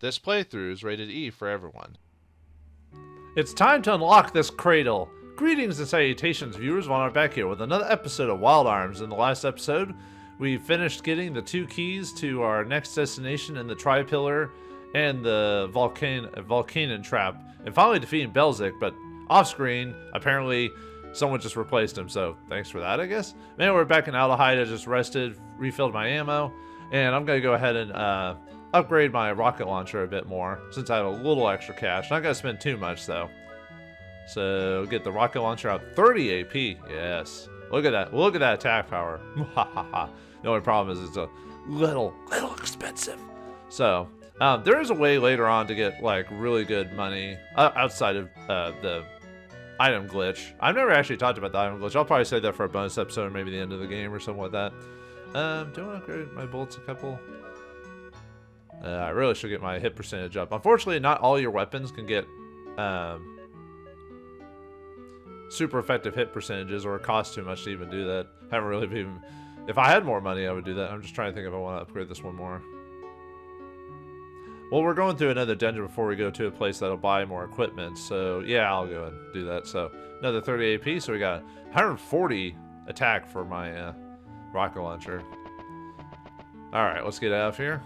This playthrough is rated E for everyone. It's time to unlock this cradle. Greetings and salutations, viewers. Vauldemare back here with another episode of Wild Arms. In the last episode, we finished getting the 2 keys to our next destination in the Tri-Pillar and the Volcanon Trap, and finally defeating Belzik, but off-screen, apparently someone just replaced him, so thanks for that, I guess. Man, we're back in Aldehyde. I just rested, refilled my ammo, and I'm going to go ahead and upgrade my rocket launcher a bit more, since I have a little extra cash. Not going to spend too much, though. So, get the rocket launcher out. 30 AP. Yes. Look at that. Look at that attack power. The only problem is it's a little expensive. So, there is a way later on to get, like, really good money outside of the item glitch. I've never actually talked about the item glitch. I'll probably say that for a bonus episode or maybe the end of the game or something like that. Do I want to upgrade my bullets a couple? I really should get my hit percentage up. Unfortunately, not all your weapons can get super effective hit percentages, or it costs too much to even do that. Haven't really even... If I had more money, I would do that. I'm just trying to think if I want to upgrade this one more. Well, we're going through another dungeon before we go to a place that'll buy more equipment. So, yeah, I'll go and do that. So, another 30 AP. So, we got 140 attack for my rocket launcher. Alright, let's get out of here.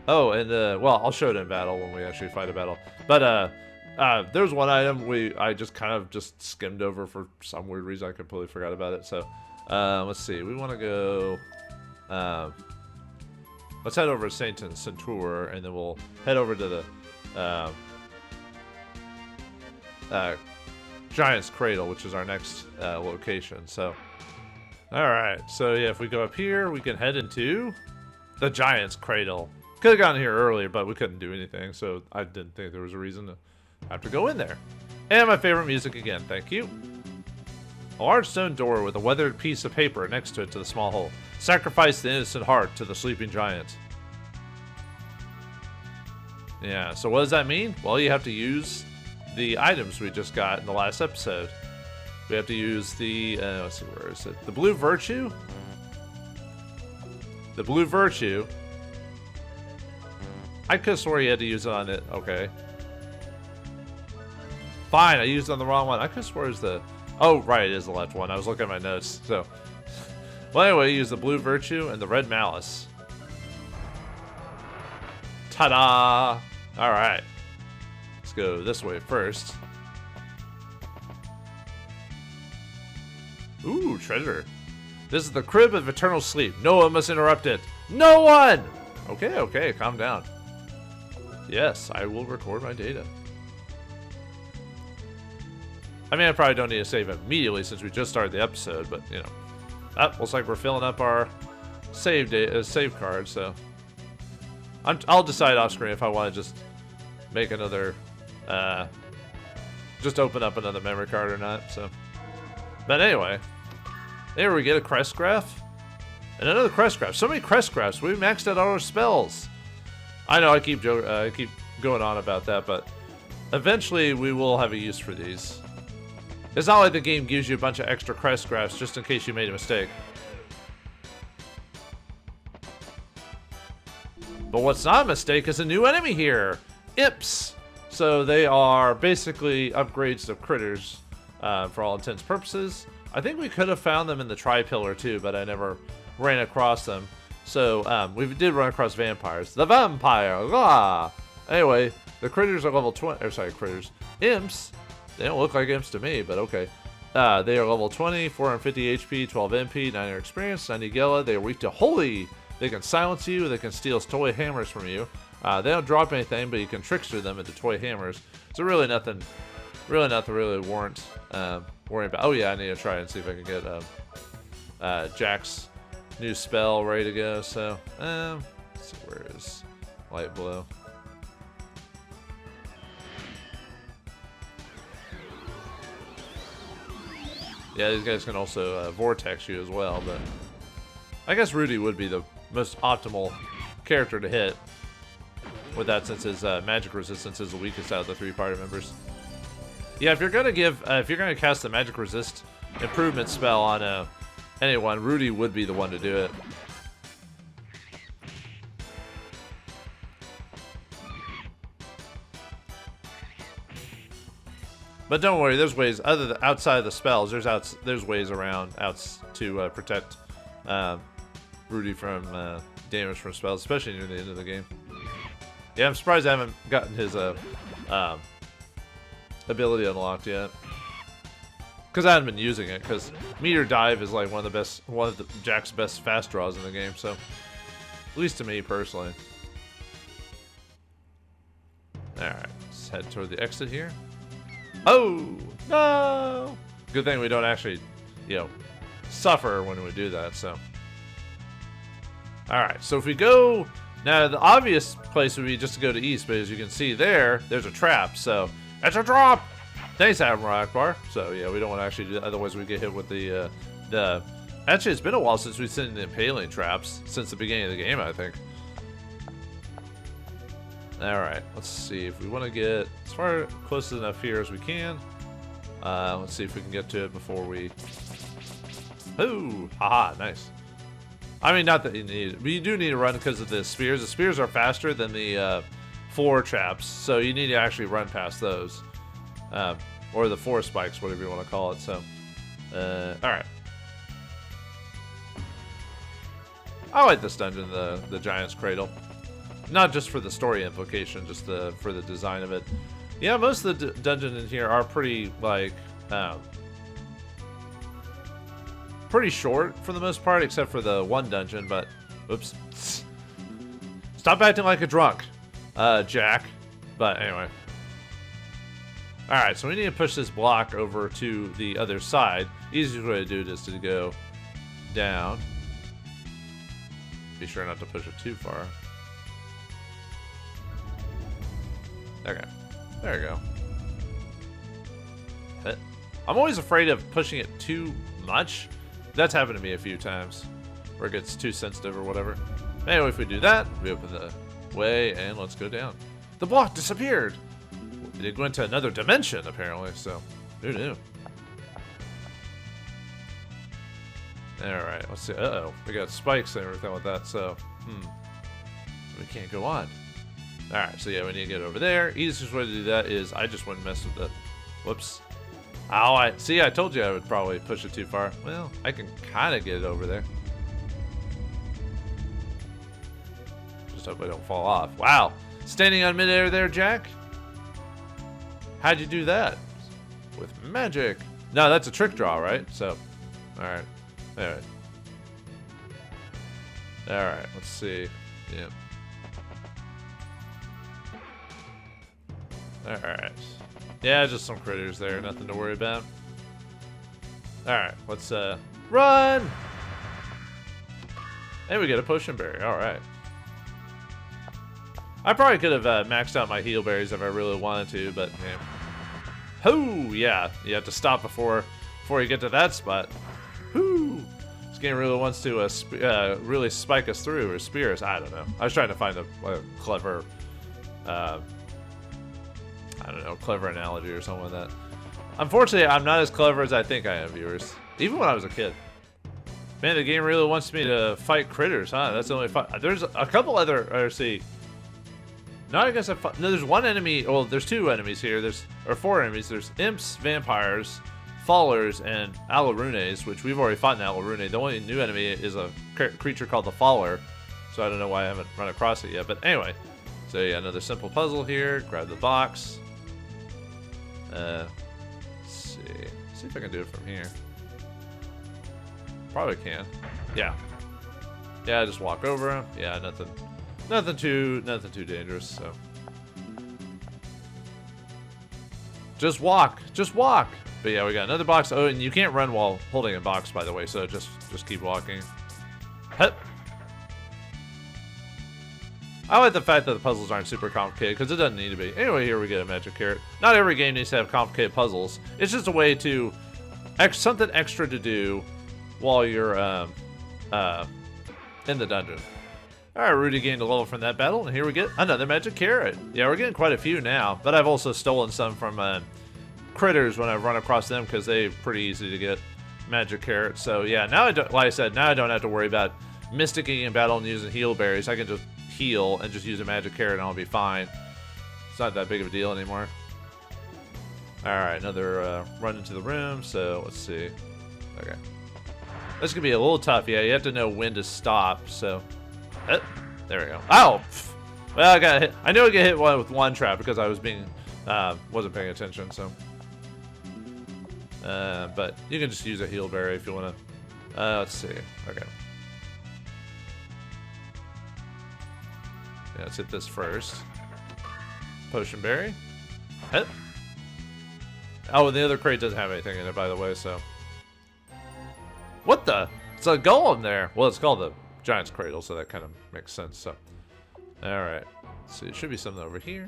Oh, and, well, I'll show it in battle when we actually fight a battle. But, there's one item I just kind of just skimmed over for some weird reason. I completely forgot about it. So, let's see. We want to go... let's head over to Saint Centaur, and then we'll head over to the Giants Cradle, which is our next location. So, alright. So, yeah, if we go up here, we can head into the Giants Cradle. Could have gotten here earlier, but we couldn't do anything, so I didn't think there was a reason to have to go in there. And my favorite music again, thank you. A large stone door with a weathered piece of paper next to it to the small hole. Sacrifice the innocent heart to the sleeping giant. Yeah, so what does that mean? Well, you have to use the items we just got in the last episode. We have to use the, let's see, where is it? The Blue Virtue? The Blue Virtue. I could have swore you had to use it on it. Okay. Fine, I used it on the wrong one. I could have swore it was the... Oh, right, it is the left one. I was looking at my notes, so... Well, anyway, use the Blue Virtue and the Red Malice. Ta-da! Alright. Let's go this way first. Ooh, treasure. This is the Crib of Eternal Sleep. No one must interrupt it. No one! Okay, okay, calm down. Yes, I will record my data. I mean, I probably don't need to save immediately since we just started the episode, but, you know. Looks like we're filling up our save card, so. I'll decide off screen if I want to just make another, just open up another memory card or not, so. But anyway, there we get a crest graph. And another crest graph. So many crest graphs. We maxed out all our spells. I know I keep going on about that, but eventually we will have a use for these. It's not like the game gives you a bunch of extra crest graphs just in case you made a mistake. But what's not a mistake is a new enemy here. Imps. So they are basically upgrades of critters for all intents and purposes. I think we could have found them in the Tri-Pillar too, but I never ran across them. So, we did run across vampires. The vampire! Ah! Anyway, the critters are level 20. Or, sorry, critters. Imps. They don't look like imps to me, but okay. They are level 20, 450 HP, 12 MP, 9 experience, 90 Gela. They are weak to Holy. They can silence you. They can steal toy hammers from you. They don't drop anything, but you can trickster them into toy hammers. So, really nothing to really warrant worrying about. Oh, yeah, I need to try and see if I can get Jack's new spell ready to go. So, let's see, where is light blue? Yeah, these guys can also vortex you as well, but I guess Rudy would be the most optimal character to hit with that, since his magic resistance is the weakest out of the 3 party members. Yeah, if you're gonna cast the magic resist improvement spell on anyone, Rudy would be the one to do it. But don't worry, there's ways outside of the spells. There's ways around to protect Rudy from damage from spells, especially near the end of the game. Yeah, I'm surprised I haven't gotten his ability unlocked yet. Because I haven't been using it, because Meteor Dive is like one of Jack's best fast draws in the game, so at least to me personally. Alright, let's head toward the exit here. Oh no! Good thing we don't actually, suffer when we do that, so. Alright, so if we go now, the obvious place would be just to go to east, but as you can see there's a trap, so it's a drop! Thanks, Admiral Akbar. So, yeah, we don't want to actually do that. Otherwise, we get hit with the... Actually, it's been a while since we've seen the impaling traps. Since the beginning of the game, I think. Alright, let's see. If we want to get as far close enough here as we can. Let's see if we can get to it before we... Ooh! Haha, nice. I mean, not that you need it. But you do need to run because of the spears. The spears are faster than the 4 traps. So, you need to actually run past those. Or the 4 spikes, whatever you want to call it. So, alright. I like this dungeon, the Giants Cradle. Not just for the story implication, just for the design of it. Yeah, most of the dungeons in here are pretty, like, pretty short for the most part, except for the one dungeon, but, oops. Stop acting like a drunk, Jack. But anyway. Alright, so we need to push this block over to the other side. Easiest way to do it is to go down. Be sure not to push it too far. Okay, there we go. Hit. I'm always afraid of pushing it too much. That's happened to me a few times, where it gets too sensitive or whatever. Anyway, if we do that, we open the way and let's go down. The block disappeared! It went to another dimension, apparently, so who knew? Alright, let's see. Uh-oh, we got spikes and everything with that, so, we can't go on. Alright, so yeah, we need to get over there. Easiest way to do that is I just wouldn't mess with it. Whoops. Ow, I told you I would probably push it too far. Well, I can kind of get it over there. Just hope I don't fall off. Wow, standing on midair there, Jack? How'd you do that? With magic. No, that's a trick draw, right? So, alright. Alright. Alright, let's see. Yep. Alright. Yeah, just some critters there. Nothing to worry about. Alright, let's, run! And we get a potion berry. Alright. I probably could have maxed out my heal berries if I really wanted to, but yeah. Hoo! Yeah, you have to stop before you get to that spot. Hoo! This game really wants to really spike us through or spear us. I don't know. I was trying to find a clever, I don't know, clever analogy or something like that. Unfortunately, I'm not as clever as I think I am, viewers. Even when I was a kid. Man, the game really wants me to fight critters, huh? That's the only fight. There's a couple other, let's see. No, I guess no, there's one enemy. Well, there's 2 enemies here. Or 4 enemies. There's imps, vampires, fallers, and alarunes, which we've already fought in Alarune. The only new enemy is a creature called the Faller. So I don't know why I haven't run across it yet. But anyway, so yeah, another simple puzzle here. Grab the box. Let's see if I can do it from here. Probably can. Yeah. Yeah, just walk over him. Yeah, nothing too dangerous, so. Just walk. But yeah, we got another box. Oh, and you can't run while holding a box, by the way, so just keep walking. Hup. I like the fact that the puzzles aren't super complicated, because it doesn't need to be. Anyway, here we get a magic carrot. Not every game needs to have complicated puzzles. It's just a way to... something extra to do while you're in the dungeon. Alright, Rudy gained a level from that battle, and here we get another magic carrot. Yeah, we're getting quite a few now, but I've also stolen some from critters when I've run across them, because they're pretty easy to get magic carrots. So yeah, now I don't, like I said, now I don't have to worry about mysticking in battle and using heal berries. I can just heal and just use a magic carrot and I'll be fine. It's not that big of a deal anymore. Alright, another run into the room, so let's see. Okay. This could be a little tough. Yeah, you have to know when to stop, so... there we go. Oh! Well, I got hit. I knew I got hit with one trap because I was being... wasn't paying attention, so... but you can just use a heal berry if you want to... let's see. Okay. Yeah, let's hit this first. Potion berry. Hit. Oh, and the other crate doesn't have anything in it, by the way, so... What the? It's a golem there. Well, it's called the Giants Cradle, so that kind of makes sense, so... Alright. So it should be something over here.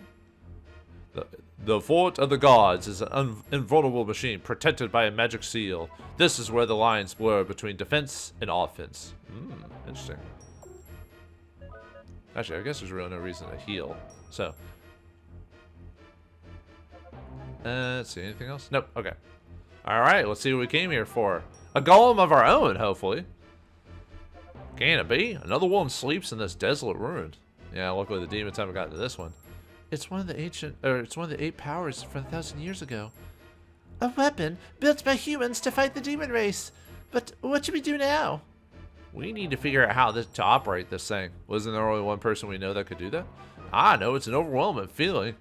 The Fort of the Gods is an invulnerable machine protected by a magic seal. This is where the lines blur between defense and offense. Interesting. Actually, I guess there's really no reason to heal, so... let's see, anything else? Nope, okay. Alright, let's see what we came here for. A golem of our own, hopefully. Can it be? Another one sleeps in this desolate ruin. Yeah, luckily the demons haven't gotten to this one. It's one of the it's one of the 8 powers from 1,000 years ago. A weapon built by humans to fight the demon race. But what should we do now? We need to figure out how to operate this thing. Wasn't there only one person we know that could do that? I know, it's an overwhelming feeling.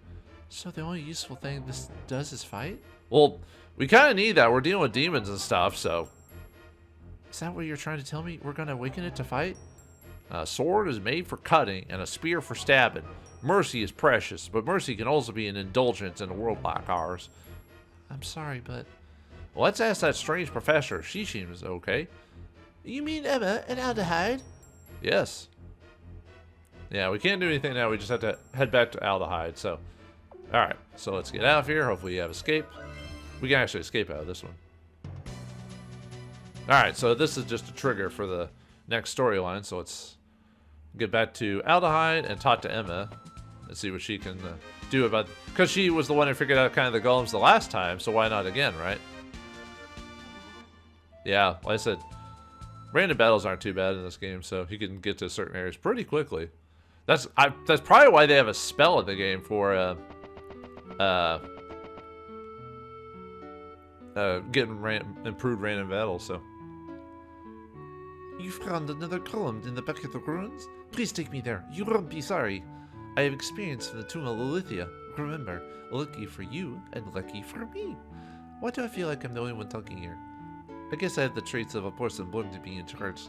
So the only useful thing this does is fight? Well, we kind of need that. We're dealing with demons and stuff, so... Is that what you're trying to tell me? We're going to awaken it to fight? A sword is made for cutting and a spear for stabbing. Mercy is precious, but mercy can also be an indulgence in a world like ours. I'm sorry, but... Well, let's ask that strange professor. She seems okay. You mean Emma and Aldehyde? Yes. Yeah, we can't do anything now. We just have to head back to Aldehyde, so... Alright, so let's get out of here. Hopefully you have escape. We can actually escape out of this one. Alright, so this is just a trigger for the next storyline, so let's get back to Aldehyde and talk to Emma and see what she can do about... Because she was the one who figured out kind of the golems the last time, so why not again, right? Yeah, like I said, random battles aren't too bad in this game, so you can get to certain areas pretty quickly. That's probably why they have a spell in the game for getting improved random battles, so... You found another column in the back of the ruins? Please take me there. You won't be sorry. I have experience from the tomb of Lilithia. Remember, lucky for you and lucky for me. Why do I feel like I'm the only one talking here? I guess I have the traits of a person born to be in charge.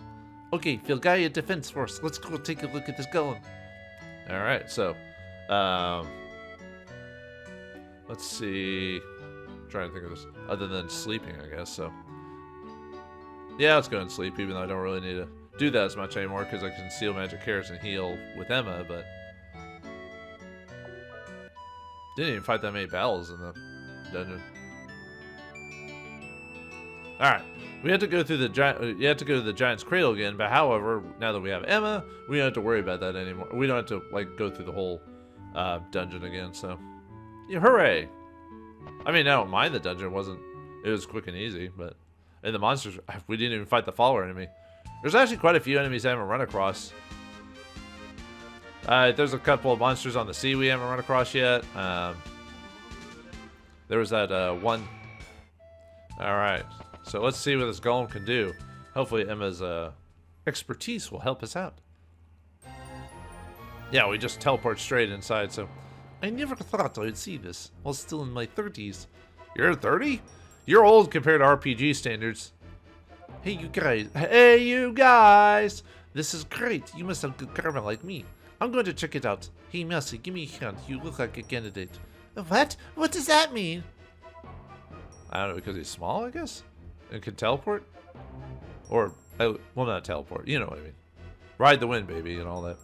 Okay, Filgaia Defense Force. Let's go take a look at this golem. Alright, so... let's see... I'm trying to think of this. Other than sleeping, I guess, so... Yeah, let's go and sleep, even though I don't really need to do that as much anymore, because I can steal magic carrots and heal with Emma, but... Didn't even fight that many battles in the dungeon. Alright, we have to go through the you have to go to the Giants Cradle again, but however, now that we have Emma, we don't have to worry about that anymore. We don't have to, like, go through the whole dungeon again, so... Yeah, hooray! I mean, I don't mind the dungeon, it was quick and easy, but... And the monsters, we didn't even fight the follower enemy. There's actually quite a few enemies I haven't run across. There's a couple of monsters on the sea we haven't run across yet. There was that one. Alright, so let's see what this golem can do. Hopefully Emma's expertise will help us out. Yeah, we just teleport straight inside, so... I never thought I'd see this while still in my 30s. You're 30? You're old compared to RPG standards. Hey, you guys! This is great. You must have good karma like me. I'm going to check it out. Hey, Mercy, give me a hand. You look like a candidate. What? What does that mean? I don't know, because he's small, I guess? And can teleport? Or, well, not teleport. You know what I mean. Ride the wind, baby, and all that.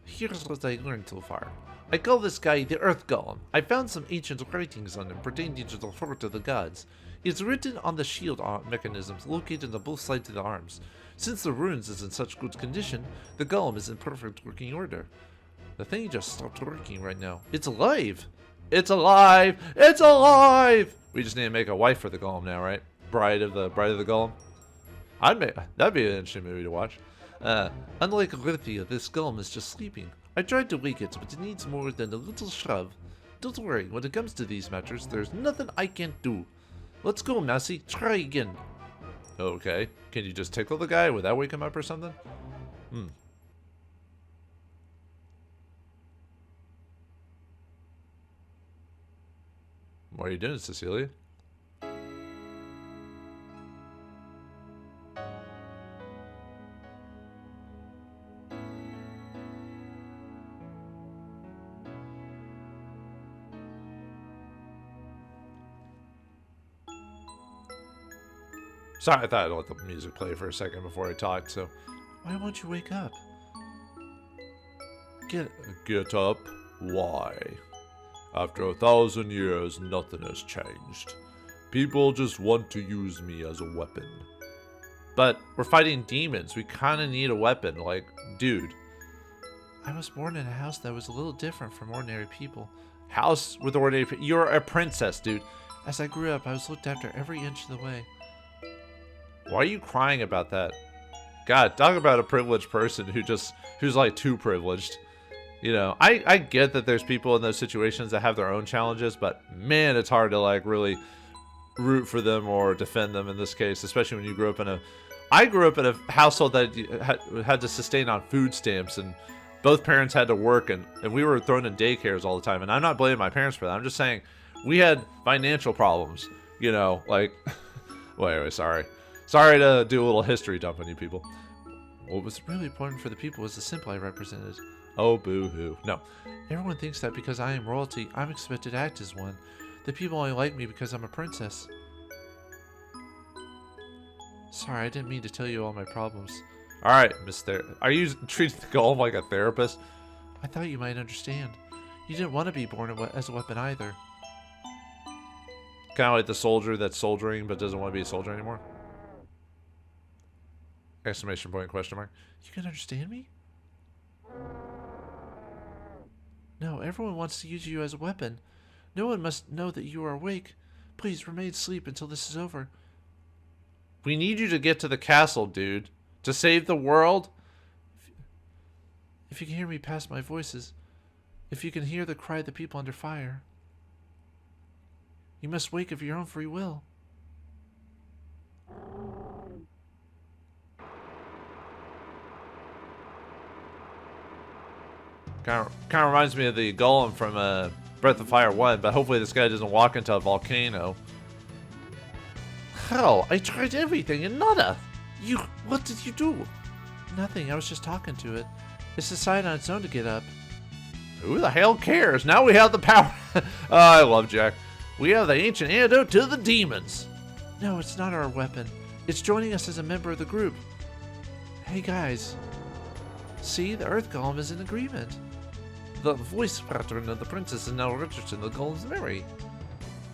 Here's what I learned so far. I call this guy the Earth Golem. I found some ancient writings on him pertaining to the Fort of the Gods. It's written on the shield mechanisms located on both sides of the arms. Since the ruins is in such good condition, the golem is in perfect working order. The thing just stopped working right now. It's alive! It's alive! It's alive! We just need to make a wife for the golem now, right? Bride of the golem. That'd be an interesting movie to watch. Unlike Lithia, this golem is just sleeping. I tried to wake it, but it needs more than a little shove. Don't worry, when it comes to these matters, there's nothing I can't do. Let's go, Mousy. Try again. Okay. Can you just tickle the guy without wake him up or something? What are you doing, Cecilia? Sorry, I thought I'd let the music play for a second before I talked, so... Why won't you wake up? Get up? Why? After 1,000 years, nothing has changed. People just want to use me as a weapon. But we're fighting demons. We kind of need a weapon. Like, dude. I was born in a house that was a little different from ordinary people. House with ordinary people? You're a princess, dude. As I grew up, I was looked after every inch of the way. Why are you crying about that? God, talk about a privileged person who's like too privileged. You know, I get that there's people in those situations that have their own challenges, but man, it's hard to like really root for them or defend them in this case, especially when you grew up in I grew up in a household that had to sustain on food stamps, and both parents had to work, and we were thrown in daycares all the time. And I'm not blaming my parents for that. I'm just saying we had financial problems, you know, like, well, anyway, sorry to do a little history dump on you people. What was really important for the people was the symbol I represented. Oh, boo-hoo. No. Everyone thinks that because I am royalty, I'm expected to act as one. The people only like me because I'm a princess. Sorry, I didn't mean to tell you all my problems. Alright, are you treating the golem like a therapist? I thought you might understand. You didn't want to be born as a weapon either. Kind of like the soldier that's soldiering but doesn't want to be a soldier anymore. Exclamation point, question mark. You can understand me? No, everyone wants to use you as a weapon. No one must know that you are awake. Please remain asleep until this is over. We need you to get to the castle, dude. To save the world. If you can hear me past my voices. If you can hear the cry of the people under fire. You must wake of your own free will. Kind of reminds me of the golem from Breath of Fire 1, but hopefully this guy doesn't walk into a volcano. Hell, I tried everything and nada. What did you do? Nothing, I was just talking to it. It's decided on its own to get up. Who the hell cares? Now we have the power. Oh, I love Jack. We have the ancient antidote to the demons. No, it's not our weapon. It's joining us as a member of the group. Hey guys. See, the Earth Golem is in agreement. The voice pattern of the princess is now registered in the golem's memory.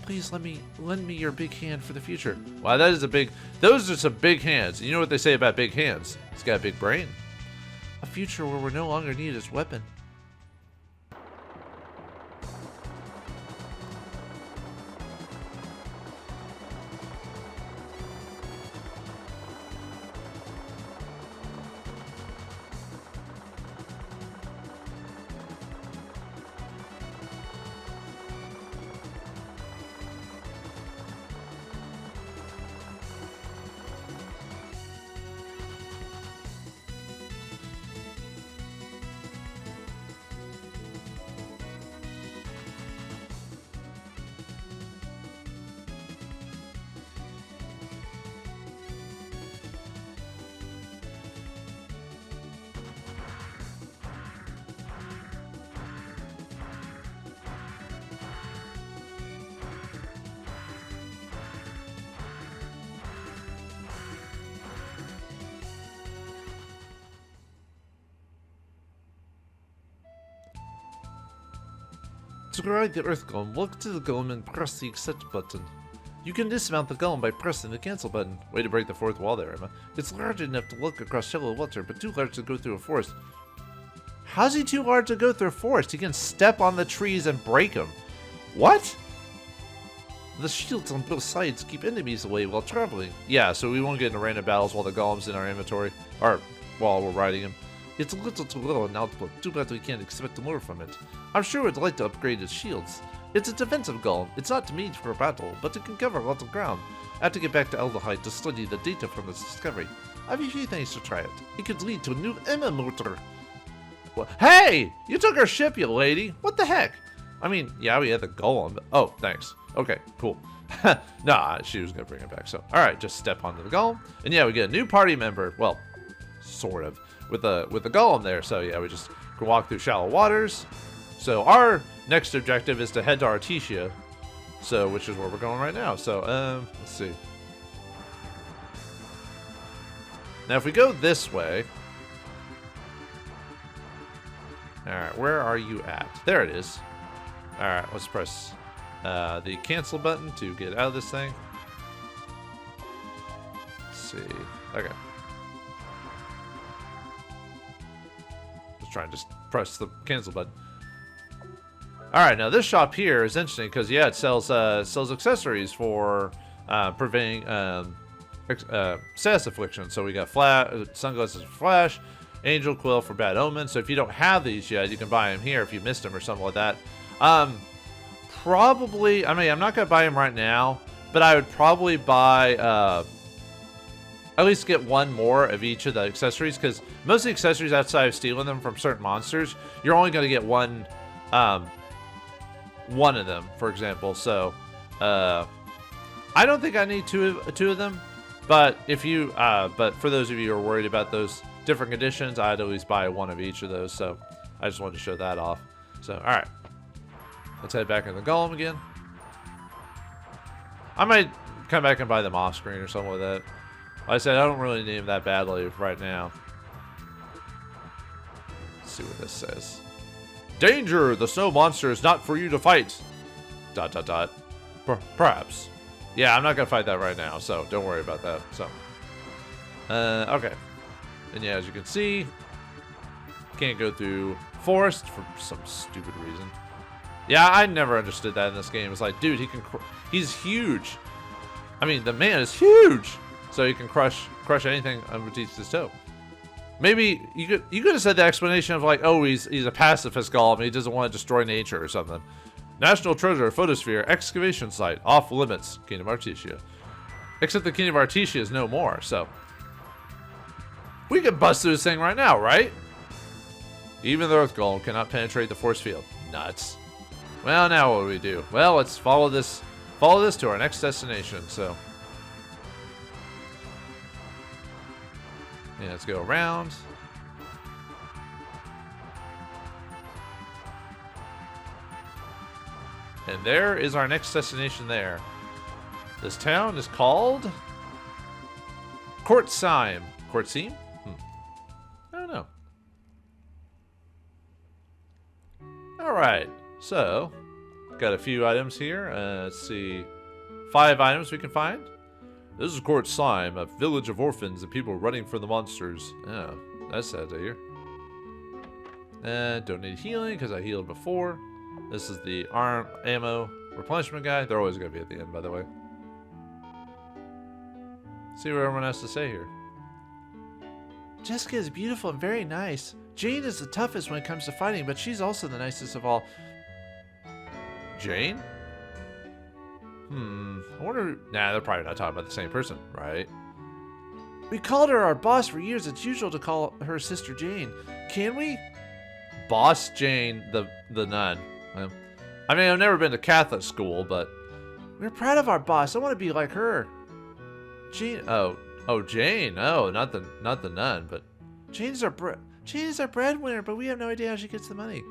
Please lend me your big hand for the future. Wow, those are some big hands. You know what they say about big hands? It's got a big brain. A future where we're no longer needed as a weapon. To ride the Earth Golem, look to the Golem and press the accept button. You can dismount the Golem by pressing the cancel button. Way to break the fourth wall there, Emma. It's large enough to look across shallow water, but too large to go through a forest. How's he too large to go through a forest? He can step on the trees and break them. What? The shields on both sides keep enemies away while traveling. Yeah, so we won't get into random battles while the Golem's in our inventory. Or while we're riding him. It's a little too low in output. Too bad we can't expect more from it. I'm sure we'd like to upgrade its shields. It's a defensive golem. It's not made for battle, but it can cover a lot of ground. I have to get back to Aldehyde to study the data from its discovery. I have a few things to try it. It could lead to a new Emma motor. Well, hey! You took our ship, you lady! What the heck? I mean, yeah, we had the golem, but... Oh, thanks. Okay, cool. Nah, she was gonna bring it back, so... Alright, just step onto the golem. And yeah, we get a new party member. Well, sort of. With the golem there, so yeah, we just can walk through shallow waters. So our next objective is to head to Artesia. So, which is where we're going right now. So, let's see. Now, if we go this way... Alright, where are you at? There it is. Alright, let's press the cancel button to get out of this thing. Let's see. Okay. Just trying to just press the cancel button. Alright, now this shop here is interesting because, yeah, it sells accessories for preventing status affliction. So we got sunglasses for Flash, Angel Quill for Bad Omen. So if you don't have these yet, you can buy them here if you missed them or something like that. Probably, I mean, I'm not going to buy them right now, but I would probably buy, at least get one more of each of the accessories, because most of the accessories outside of stealing them from certain monsters, you're only going to get one of them, for example. So, I don't think I need two of them, but if you, but for those of you who are worried about those different conditions, I'd at least buy one of each of those. So I just wanted to show that off. So, all right, let's head back in the golem again. I might come back and buy them off screen or something like that. Like I said, I don't really need them that badly right now. Let's see what this says. Danger! The snow monster is not for you to fight. ... Perhaps. Yeah, I'm not gonna fight that right now, so don't worry about that. So, okay. And yeah, as you can see, can't go through forest for some stupid reason. Yeah, I never understood that in this game. It's like, dude, he's huge. I mean, the man is huge, so he can crush anything underneath his toe. Maybe you could have said the explanation of like, oh, he's a pacifist golem and he doesn't want to destroy nature or something. National Treasure Photosphere Excavation Site off limits, Kingdom of Artesia. Except the Kingdom of Artesia is no more, so we could bust through this thing right now, right? Even the Earth Golem cannot penetrate the force field. Nuts. Well, now what do we do? Well, let's follow this to our next destination. So, yeah, let's go around. And there is our next destination there. This town is called Courtsime. Courtsime? I don't know. Alright, so got a few items here. Let's see. 5 items we can find. This is Courtsime, a village of orphans and people running from the monsters. Oh, that's sad to hear. Don't need healing because I healed before. This is the ammo replenishment guy. They're always going to be at the end, by the way. See what everyone has to say here. Jessica is beautiful and very nice. Jane is the toughest when it comes to fighting, but she's also the nicest of all. Jane? I wonder... Nah, they're probably not talking about the same person, right? We called her our boss for years. It's usual to call her Sister Jane. Can we? Boss Jane, the nun. I mean, I've never been to Catholic school, but we're proud of our boss. I want to be like her. Jane. Oh, Jane. Oh, not the nun, but Jane is our breadwinner, but we have no idea how she gets the money.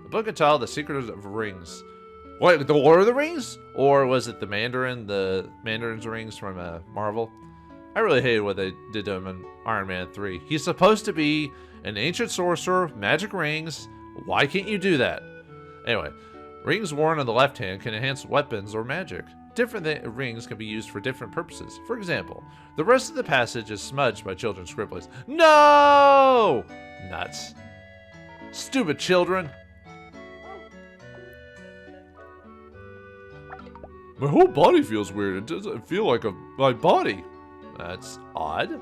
The book of Child, The Secret of Rings. What, the Lord of the Rings? Or was it the Mandarin's rings from Marvel? I really hated what they did to him in Iron Man 3. He's supposed to be an ancient sorcerer, magic rings. Why can't you do that? Anyway, rings worn on the left hand can enhance weapons or magic. Different rings can be used for different purposes. For example, the rest of the passage is smudged by children's scribblings. No! Nuts. Stupid children. My whole body feels weird. It doesn't feel like my body. That's odd.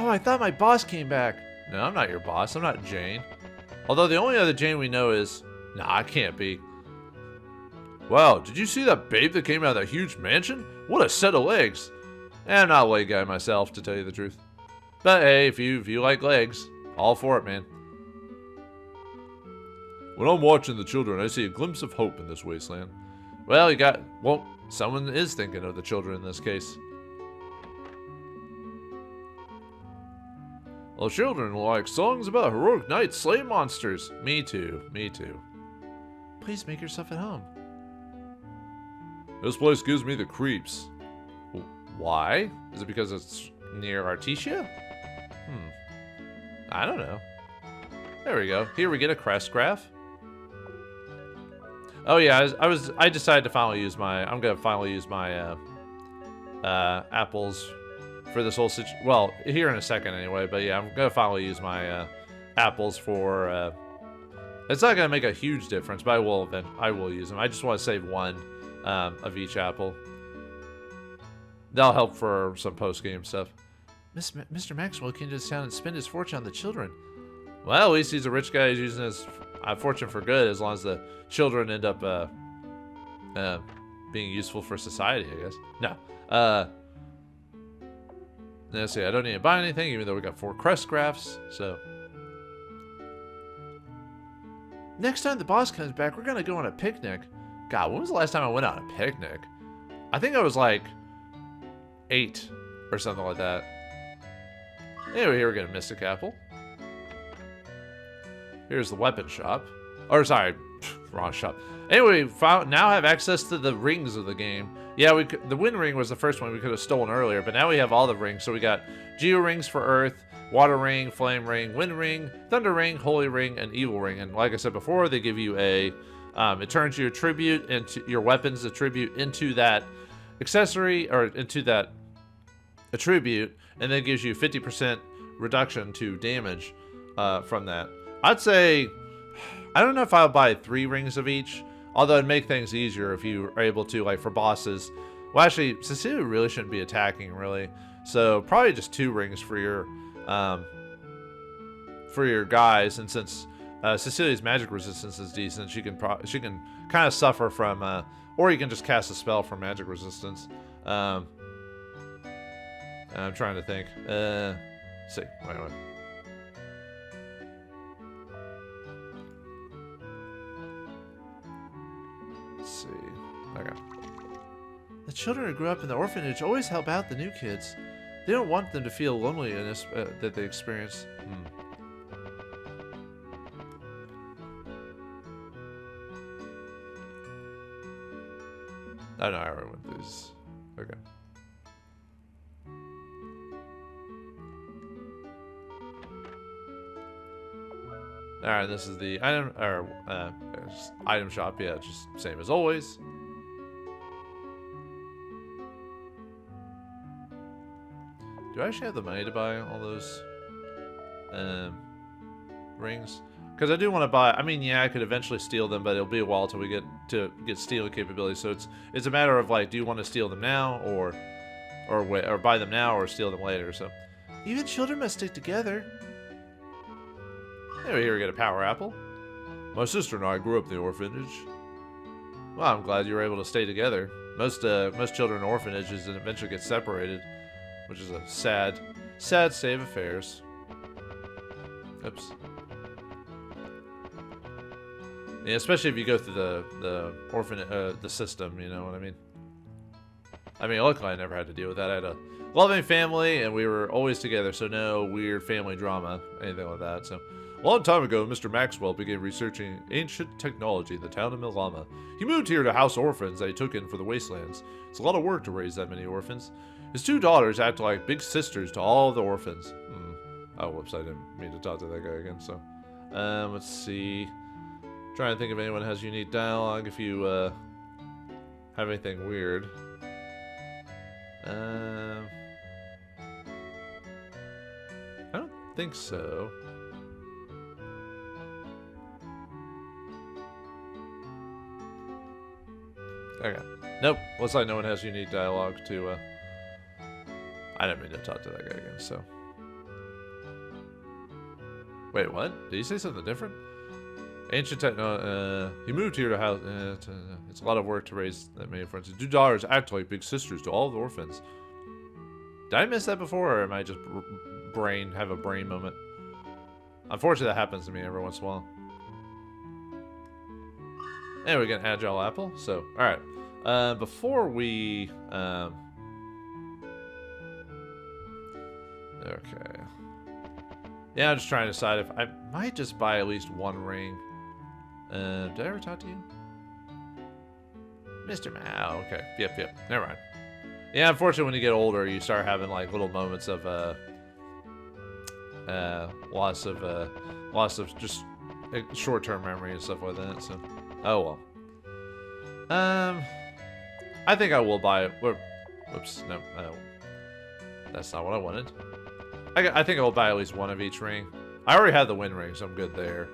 Oh, I thought my boss came back. No, I'm not your boss. I'm not Jane. Although the only other Jane we know is... Nah, it can't be. Wow, did you see that babe that came out of that huge mansion? What a set of legs. I'm not a leg guy myself, to tell you the truth. But hey, if you like legs, all for it, man. When I'm watching the children, I see a glimpse of hope in this wasteland. Well, someone is thinking of the children in this case. Well, children like songs about heroic knights slaying monsters. Me too, me too. Please make yourself at home. This place gives me the creeps. Why? Is it because it's near Artesia? I don't know. There we go. Here we get a crest graph. Oh yeah, I decided to finally use my. I'm gonna finally use my apples for this whole situation. Well, here in a second anyway. But yeah, I'm gonna finally use my apples for. It's not gonna make a huge difference, but I will use them. I just want to save one of each apple. That'll help for some post-game stuff. Mr. Maxwell came to this town and spent his fortune on the children. Well, at least he's a rich guy. He's using his fortune for good, as long as the children end up being useful for society, I guess. No. Let's see. I don't need to buy anything, even though we got 4 crest graphs. So next time the boss comes back, we're gonna go on a picnic. God, when was the last time I went on a picnic? I think I was like 8 or something like that. Anyway, here we get a Mystic Apple. Here's the weapon shop. Or, sorry, wrong shop. Anyway, now have access to the rings of the game. Yeah, the Wind Ring was the first one we could have stolen earlier, but now we have all the rings. So we got Geo Rings for Earth, Water Ring, Flame Ring, Wind Ring, Thunder Ring, Holy Ring, and Evil Ring. And like I said before, they give you a... it turns your tribute into your weapons attribute into that accessory, or into that attribute, and then gives you 50% reduction to damage from that. I'd say, I don't know if I'll buy 3 rings of each, although it'd make things easier if you are able to, like for bosses. Well, actually, Cecilia really shouldn't be attacking, really. So probably just 2 rings for your guys, and since Cecilia's magic resistance is decent, she can kind of suffer from, or you can just cast a spell for magic resistance. I'm trying to think. Let's see. Wait. Let's see. Okay. The children who grew up in the orphanage always help out the new kids. They don't want them to feel loneliness that they experience. I know I already went through this. Okay. Alright, this is the item shop. Yeah, just same as always. Do I actually have the money to buy all those rings? Because I do want to buy. I mean, yeah, I could eventually steal them, but it'll be a while till we get stealing capability. So it's a matter of like, do you want to steal them now, or wait, or buy them now, or steal them later? So even children must stick together. Anyway, here we get a power apple. My sister and I grew up in the orphanage. Well, I'm glad you were able to stay together. Most children in orphanages eventually get separated, which is a sad state of affairs. Oops. Yeah, especially if you go through the system, you know what I mean? I mean, luckily I never had to deal with that. I had a loving family, and we were always together, so no weird family drama, anything like that. So, a long time ago, Mr. Maxwell began researching ancient technology in the town of Milama. He moved here to house orphans that he took in for the wastelands. It's a lot of work to raise that many orphans. His 2 daughters act like big sisters to all the orphans. Oh, whoops, I didn't mean to talk to that guy again, so. Let's see. Trying to think if anyone has unique dialogue, if you have anything weird. I don't think so. Okay. Nope. Looks like no one has unique dialogue to, I didn't mean to talk to that guy again, so. Wait, what? Did he say something different? Ancient techno. He moved here to house. It's a lot of work to raise that many friends. Do daughters act like big sisters to all the orphans? Did I miss that before, or am I just have a brain moment? Unfortunately, that happens to me every once in a while. And we get an agile apple. So, all right. Before we okay. Yeah, I'm just trying to decide if I might just buy at least one ring. Did I ever talk to you? Mr. Mao. Okay. Yep. Never mind. Yeah, unfortunately, when you get older, you start having like little moments of loss of just short-term memory and stuff like that. So, oh well. I think I will buy it. Whoops, no, that's not what I wanted. I think I will buy at least one of each ring. I already have the wind ring, so I'm good there.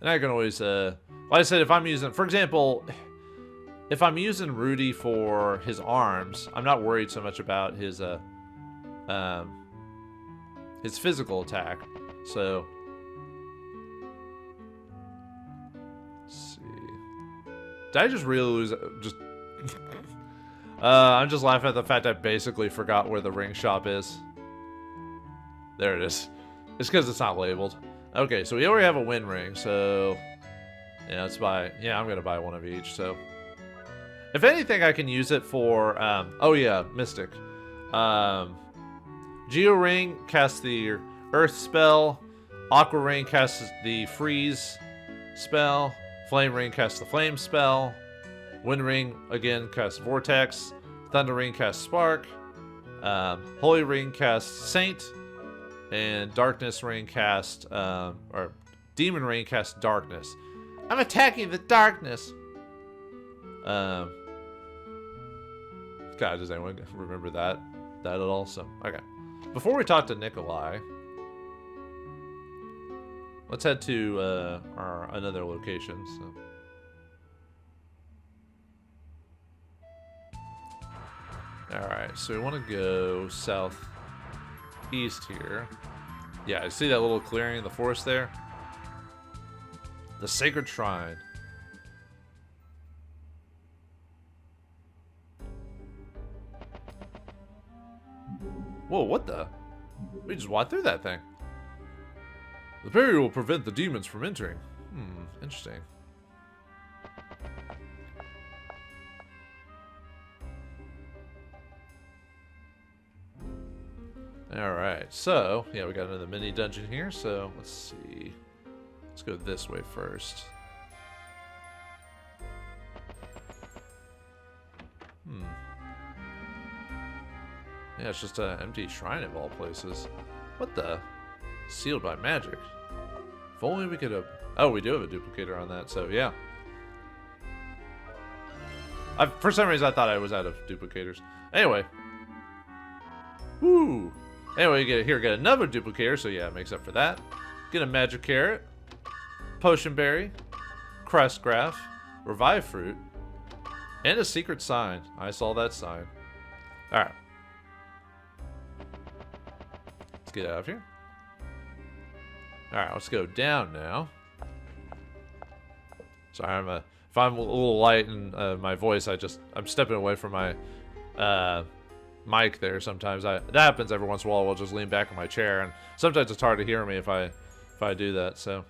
And I can always, like I said, if I'm using, for example, if I'm using Rudy for his arms, I'm not worried so much about his physical attack. So, let's see. Did I just really lose? I'm just laughing at the fact I basically forgot where the ring shop is. There it is. It's because it's not labeled. Okay, so we already have a wind ring, so yeah, let's buy. Yeah, I'm gonna buy one of each. So, if anything, I can use it for. Oh yeah, Mystic. Geo Ring casts the Earth spell. Aqua Ring casts the Freeze spell. Flame Ring casts the Flame spell. Wind Ring again casts Vortex. Thunder Ring casts Spark. Holy Ring casts Saint. And Darkness Ring casts, or Demon Ring casts Darkness. I'm attacking the darkness. God, does anyone remember that at all? So, okay. Before we talk to Nikolai, let's head to our another location. So. All right, so we want to go southeast here. Yeah, I see that little clearing in the forest there. The Sacred Shrine. Whoa, what the? We just walked through that thing. The barrier will prevent the demons from entering. Interesting. Alright, so, yeah, we got another mini dungeon here, so let's see. Let's go this way first. Yeah, it's just an empty shrine of all places. What the? Sealed by magic. If only we could have... Oh, we do have a duplicator on that, so yeah. For some reason, I thought I was out of duplicators. Anyway. Woo! Anyway, get another duplicator, so yeah, it makes up for that. Get a magic carrot, potion berry, crest graph, revive fruit, and a secret sign. I saw that sign. Alright. Let's get out of here. Alright, let's go down now. Sorry, if I'm a little light in my voice, I'm stepping away from my mic there sometimes. That happens every once in a while. I'll just lean back in my chair, and sometimes it's hard to hear me if I do that. So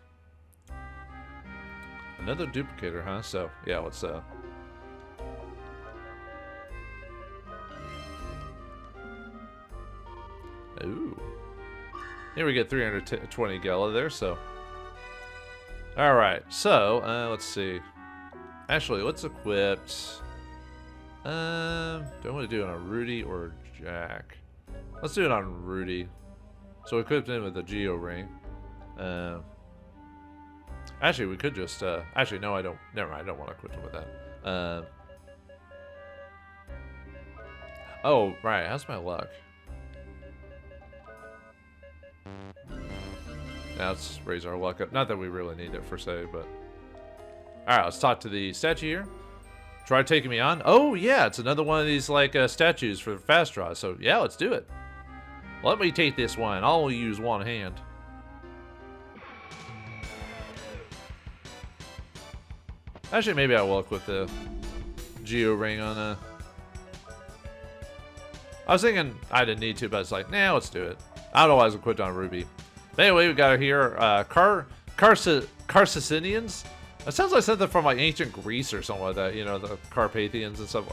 another duplicator, huh? So yeah, let's ooh, here we get 320 Gala there. So all right, so let's see. Actually, let's equip. Do I want to do it on Rudy or Jack? Let's do it on Rudy. So we equipped him with the Geo Ring. Actually, we could just... actually, no, I don't. Never mind, I don't want to equip him with that. Oh, right. How's my luck? Now let's raise our luck up. Not that we really need it, per se, but... Alright, let's talk to the statue here. Try taking me on. Oh, yeah, it's another one of these, like, statues for fast draw. So, yeah, let's do it. Let me take this one. I'll only use one hand. Actually, maybe I will equip the Geo Ring on I was thinking I didn't need to, but it's like, nah, let's do it. I don't know why I was equipped on Ruby. But anyway, we got here, Carthaginians. That sounds like something from like ancient Greece or something like that. You know, the Carpathians and stuff,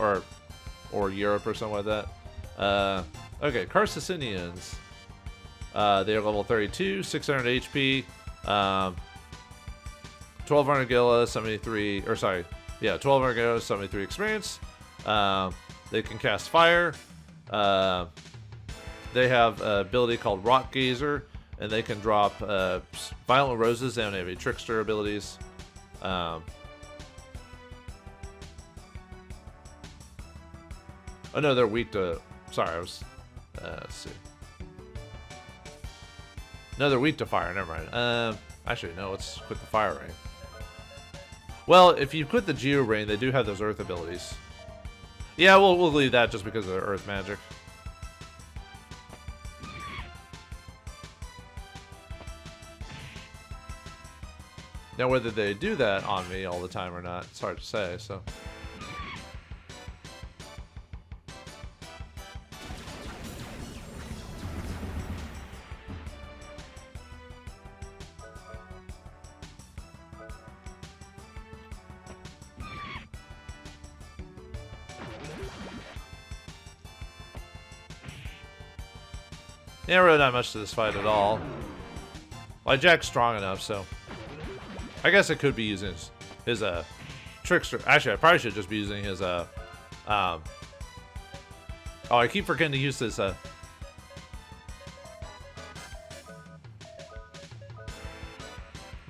or Europe or something like that. Okay, Carthaginians. They're level 32, 600 HP, 1200 Gila, 73, or sorry, yeah, 1200 Gila, 73 experience. They can cast fire. They have an ability called Rock Gazer, and they can drop Violent Roses. They don't have any Trickster abilities. Oh no, they're weak to. Sorry, I was. Let's see. No, they're weak to fire. Never mind. Actually, no. Let's quit the fire ring. Well, if you quit the Geo Ring, they do have those Earth abilities. Yeah, we'll leave that just because of their Earth magic. Now, whether they do that on me all the time or not, it's hard to say, so. Yeah, really not much to this fight at all. Well, Jack's strong enough, so I guess I could be using his trickster. Actually, I probably should just be using his oh, I keep forgetting to use this might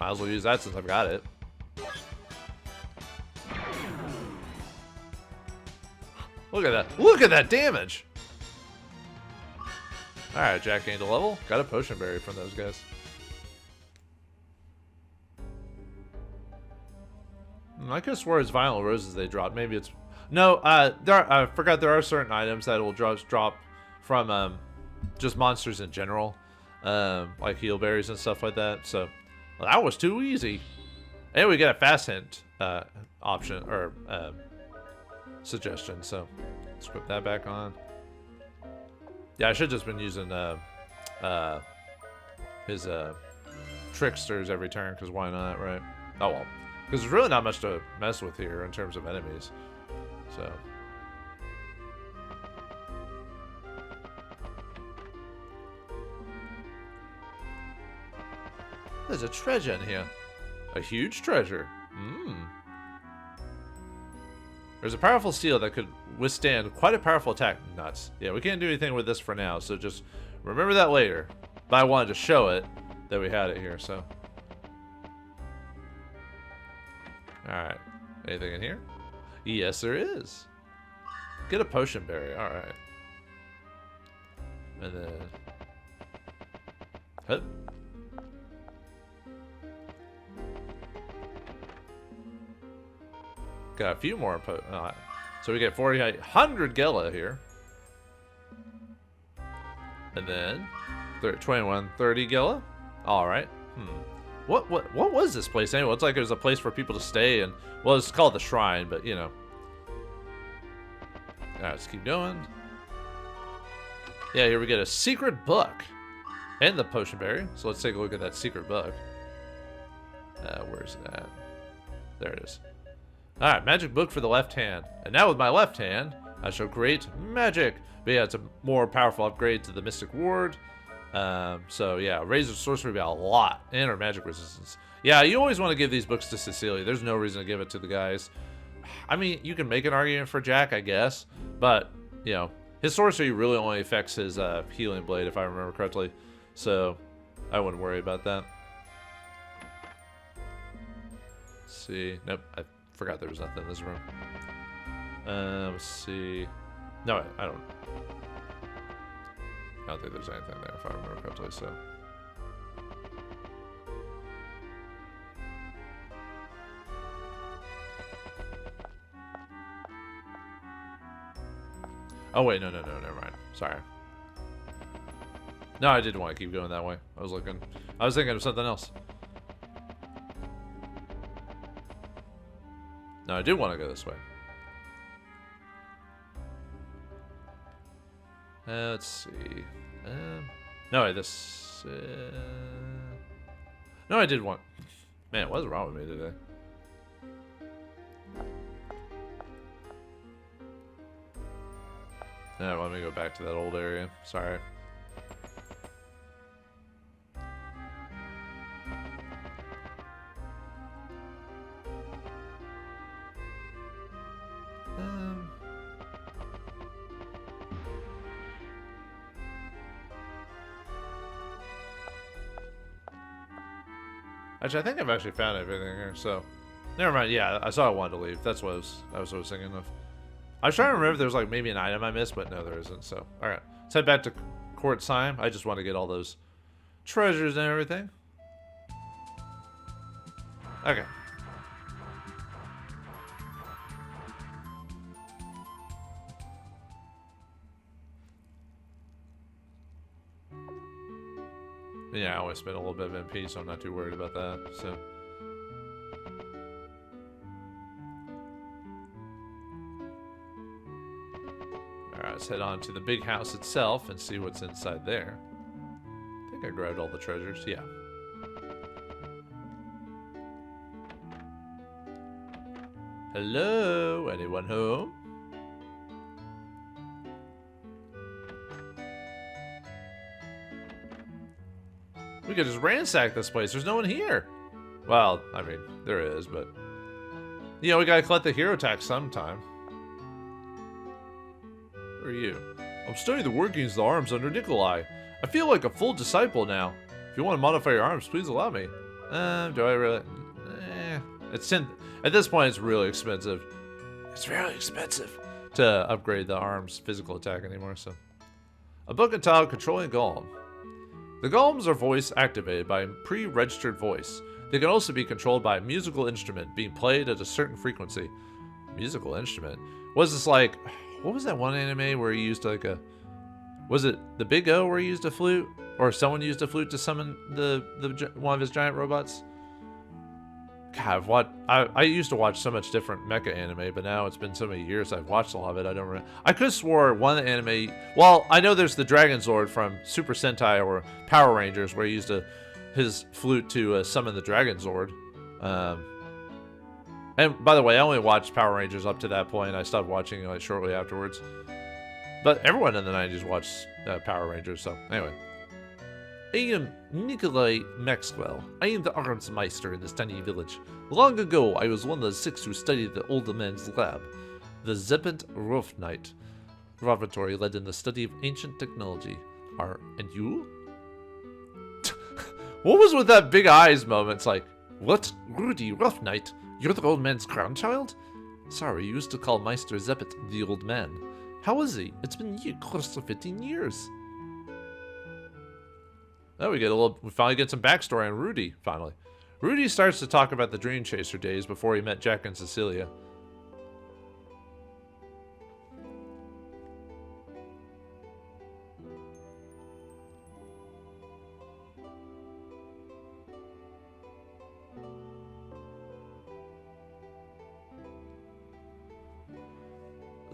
as well use that since I've got it. Look at that. Look at that damage. Alright, Jack gained a level. Got a potion berry from those guys. I could have swore it's Violent Roses they dropped. Maybe it's... No, I forgot there are certain items that will drop from just monsters in general. Like heal berries and stuff like that. So, well, that was too easy. And we get a fast hint option, or suggestion. So, let's put that back on. Yeah, I should have just been using his tricksters every turn, because why not, right? Oh well. Because there's really not much to mess with here in terms of enemies. So. There's a treasure in here. A huge treasure. There's a powerful steel that could withstand quite a powerful attack. Nuts. Yeah, we can't do anything with this for now, so just remember that later. But I wanted to show it that we had it here, so. Alright. Anything in here? Yes, there is. Get a potion berry. Alright. And then... Hup. Got a few more. So we get 4,800 Gela here. And then 2130 Gela. Alright. What was this place anyway? It's like it was a place for people to stay, and well, it's called the Shrine, but you know. Alright, let's keep going. Yeah, here we get a secret book and the potion berry. So let's take a look at that secret book. Where's that? There it is. Alright, magic book for the left hand. And now with my left hand, I shall create magic. But yeah, it's a more powerful upgrade to the Mystic Ward. So yeah, raise the sorcery by a lot. And our magic resistance. Yeah, you always want to give these books to Cecilia. There's no reason to give it to the guys. I mean, you can make an argument for Jack, I guess. But, you know, his sorcery really only affects his healing blade, if I remember correctly. So, I wouldn't worry about that. Let's see. Nope, I forgot there was nothing in this room. Let's see. No, I don't think there's anything there, if I remember correctly, so. Oh, wait, no, never mind. Sorry. No, I didn't want to keep going that way. I was thinking of something else. No, I do want to go this way. Let's see. No, this... No, I did want... Man, what's wrong with me today? No, let me go back to that old area. Sorry. Actually, I think I've actually found everything here, so... Never mind, yeah, I saw I wanted to leave. That's what I was thinking of. I was trying to remember if there was like maybe an item I missed, but no, there isn't, so... Alright, let's head back to Court Sime. I just want to get all those treasures and everything. Okay. Yeah, I always spend a little bit of MP, so I'm not too worried about that, so... Alright, let's head on to the big house itself and see what's inside there. I think I grabbed all the treasures, yeah. Hello? Anyone home? We could just ransack this place. There's no one here. Well, I mean, there is, but... You know, we gotta collect the hero tax sometime. Who are you? I'm studying the workings of the arms under Nikolai. I feel like a full disciple now. If you want to modify your arms, please allow me. Do I really? It's at this point, it's really expensive. It's really expensive to upgrade the arm's physical attack anymore, so... A book entitled Controlling Golem. The golems are voice activated by a pre-registered voice. They can also be controlled by a musical instrument being played at a certain frequency. Musical instrument? Was this like... What was that one anime where he used like a... Was it the Big O where he used a flute? Or someone used a flute to summon one of his giant robots? God, I used to watch so much different mecha anime, but now it's been so many years I've watched a lot of it, I don't remember. I could have swore one anime... Well, I know there's the Dragon Zord from Super Sentai or Power Rangers where he used his flute to summon the Dragon Zord. And by the way, I only watched Power Rangers up to that point. I stopped watching like shortly afterwards. But everyone in the 90s watched Power Rangers, so anyway. I am Nikolai Maxwell. I am the arms meister in this tiny village. Long ago, I was one of the 6 who studied the old man's lab, the Zepent Rofnight Laboratory led in the study of ancient technology. And you? What was with that big eyes moment? It's like, what? Rudy Rofnight? You're the old man's grandchild? Sorry, you used to call Meister Zepet the old man. How is he? It's been close to 15 years. Oh, we finally get some backstory on Rudy, finally. Rudy starts to talk about the Dream Chaser days before he met Jack and Cecilia.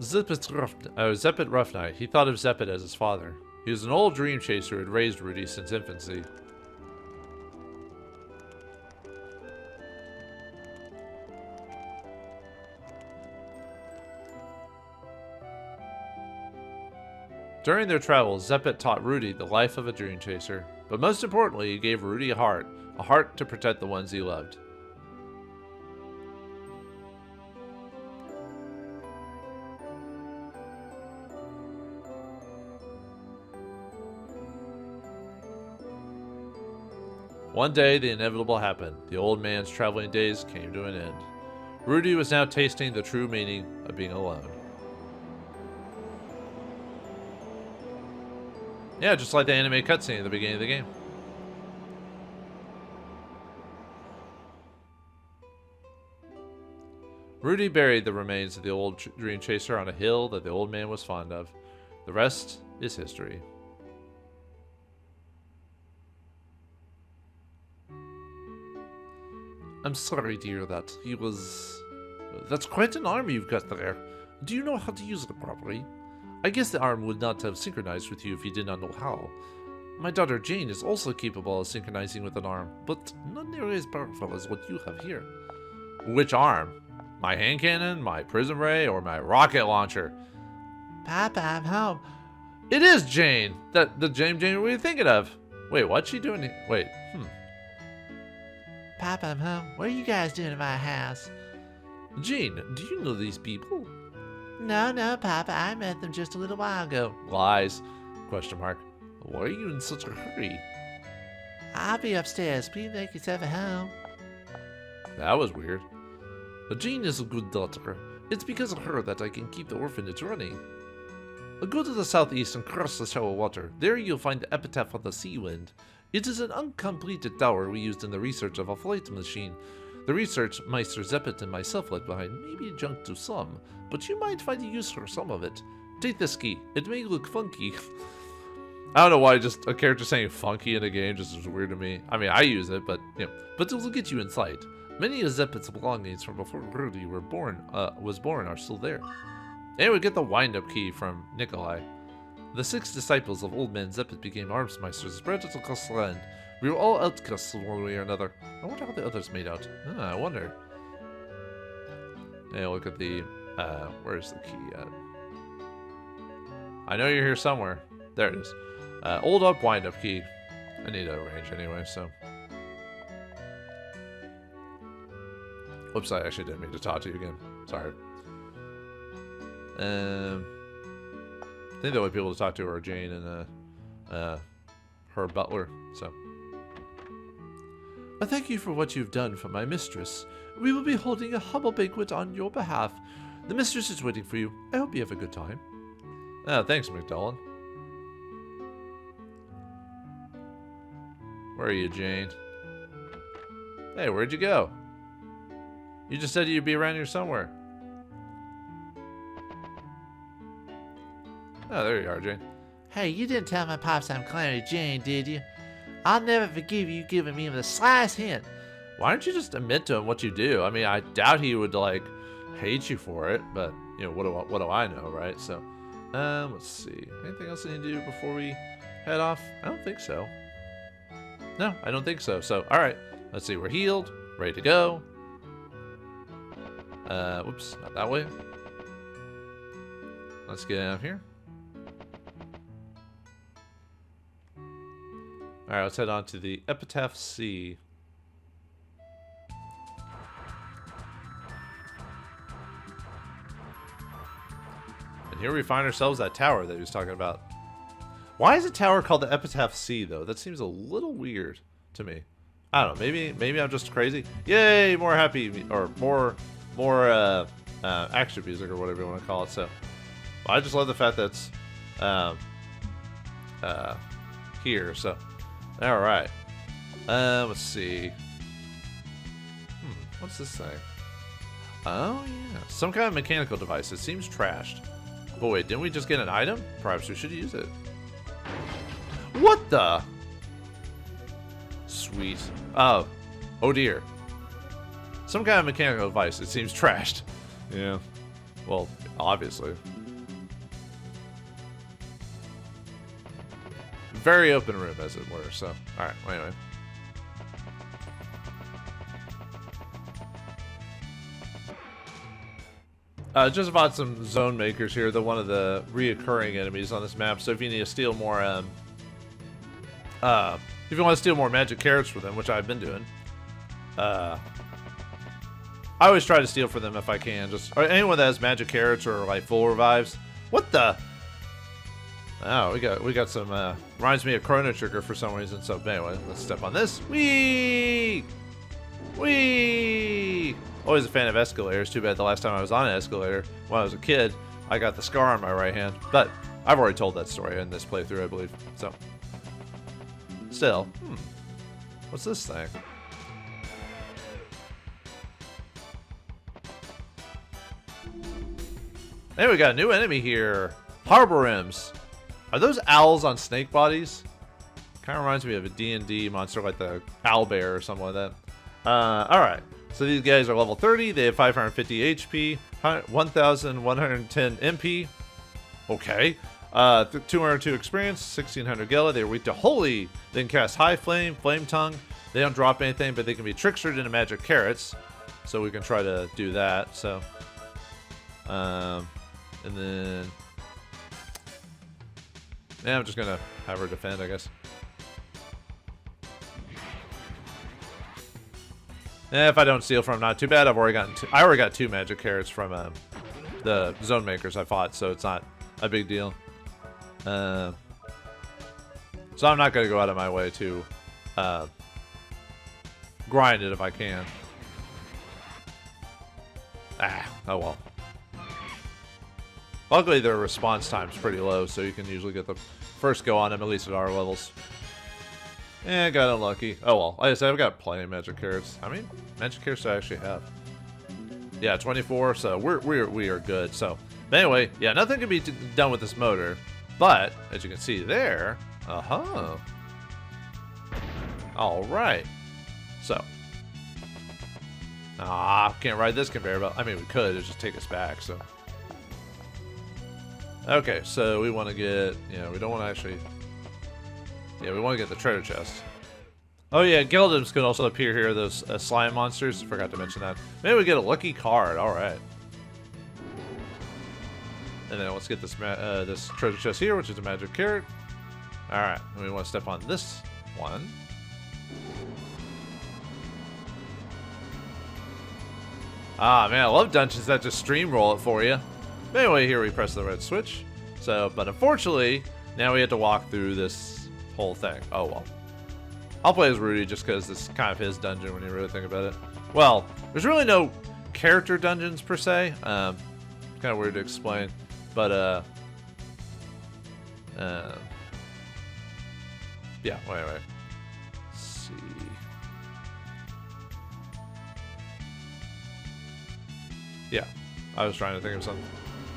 Zepet Roughnight. He thought of Zepet as his father. He was an old dream chaser who had raised Rudy since infancy. During their travels, Zepet taught Rudy the life of a dream chaser, but most importantly, he gave Rudy a heart to protect the ones he loved. One day, the inevitable happened. The old man's traveling days came to an end. Rudy was now tasting the true meaning of being alone. Yeah, just like the anime cutscene at the beginning of the game. Rudy buried the remains of the old dream chaser on a hill that the old man was fond of. The rest is history. I'm sorry to hear that. He was... That's quite an arm you've got there. Do you know how to use it properly? I guess the arm would not have synchronized with you if you did not know how. My daughter Jane is also capable of synchronizing with an arm, but not nearly as powerful as what you have here. Which arm? My hand cannon, my prism ray, or my rocket launcher? Papa, I'm home. It is Jane! The Jane were you thinking of? Wait, what's she doing? Wait, Papa, I'm home. What are you guys doing in my house? Jane, do you know these people? No, Papa. I met them just a little while ago. Lies. Question mark. Why are you in such a hurry? I'll be upstairs. Please make yourself at home. That was weird. Jane is a good daughter. It's because of her that I can keep the orphanage running. Go to the southeast and cross the shallow water. There you'll find the epitaph of the sea wind. It is an uncompleted tower we used in the research of a flight machine. The research Meister Zeppet and myself left behind may be junk to some, but you might find a use for some of it. Take this key. It may look funky. I don't know why just a character saying funky in a game just is weird to me. I mean, I use it, but but it will get you inside. Many of Zeppet's belongings from before Rudy was born are still there. And we get the wind-up key from Nikolai. The 6 disciples of Old Man Zeppet became armsmeisters spread across the land. We were all outcasts in one way or another. I wonder how the others made out. I wonder. Hey, look at the... where's the key at? I know you're here somewhere. There it is. Old up, wind-up key. I need a range anyway, so... Whoops, I actually didn't mean to talk to you again. Sorry. I think the only people to talk to are Jane and her butler, so... I thank you for what you've done for my mistress. We will be holding a humble banquet on your behalf. The mistress is waiting for you. I hope you have a good time. Thanks, McDullen. Where are you, Jane? Hey, where'd you go? You just said you'd be around here somewhere. Oh, there you are, Jane. Hey, you didn't tell my pops I'm Calamity Jane, did you? I'll never forgive you giving me the slightest hint. Why don't you just admit to him what you do? I mean, I doubt he would, like, hate you for it, but, you know, what do I know, right? So, let's see. Anything else I need to do before we head off? I don't think so. No, I don't think so. So, alright. Let's see. We're healed. Ready to go. Whoops. Not that way. Let's get out of here. Alright, let's head on to the Epitaph C. And here we find ourselves that tower that he was talking about. Why is a tower called the Epitaph C, though? That seems a little weird to me. I don't know. Maybe I'm just crazy. Yay! More happy, or more action music, or whatever you want to call it. So, I just love the fact that's here. So, all right. Let's see. What's this thing? Oh yeah, some kind of mechanical device. It seems trashed. But wait, didn't we just get an item? Perhaps we should use it. What the? Sweet. Oh dear. Some kind of mechanical device. It seems trashed. Yeah. Well, obviously. Very open room, as it were. So, all right. Well, anyway. Just about some zone makers here. They're one of the reoccurring enemies on this map. So if you need to steal more, if you want to steal more magic carrots for them, which I've been doing, I always try to steal for them if I can. Or anyone that has magic carrots or like full revives. What the? Oh, we got some. Reminds me of Chrono Trigger for some reason. So anyway, let's step on this. Whee! Whee! Always a fan of escalators. Too bad the last time I was on an escalator when I was a kid, I got the scar on my right hand. But I've already told that story in this playthrough, I believe. So, still, what's this thing? Hey, we got a new enemy here. Harborims. Are those owls on snake bodies? Kind of reminds me of a D&D monster like the owlbear or something like that. Alright. So these guys are level 30. They have 550 HP, 1,110 MP. Okay. 202 experience, 1,600 Gela. They're weak to Holy. They can cast High Flame, Flame Tongue. They don't drop anything, but they can be trickstered into Magic Carrots. So we can try to do that. So, and then, yeah, I'm just gonna have her defend, I guess. If I don't steal from, not too bad. I already got 2 Magic Carrots from the Zone Makers I fought, so it's not a big deal. So I'm not gonna go out of my way to grind it if I can. Oh well. Luckily, their response time's pretty low, so you can usually get the first go on them, at least at our levels. Got unlucky. Oh well. Like I said, I've got plenty of Magic Carrots. How many Magic Carrots do I actually have? Yeah, 24. So we are good. So, but anyway, yeah, nothing can be done with this motor, but as you can see there, all right. So, can't ride this conveyor belt. I mean, we could. It'd just take us back. So, okay. So we want to get. We don't want to actually. Yeah, we want to get the treasure chest. Oh yeah, Geldums can also appear here. Those slime monsters. Forgot to mention that. Maybe we get a lucky card. All right. And then let's get this this treasure chest here, which is a magic carrot. All right. And we want to step on this one. Man, I love dungeons that just streamroll it for you. Anyway, here we press the red switch. So, but unfortunately, now we have to walk through this whole thing. Oh well. I'll play as Rudy just because this is kind of his dungeon when you really think about it. Well, there's really no character dungeons per se. It's kind of weird to explain, but yeah. Wait. Let's see. Yeah, I was trying to think of something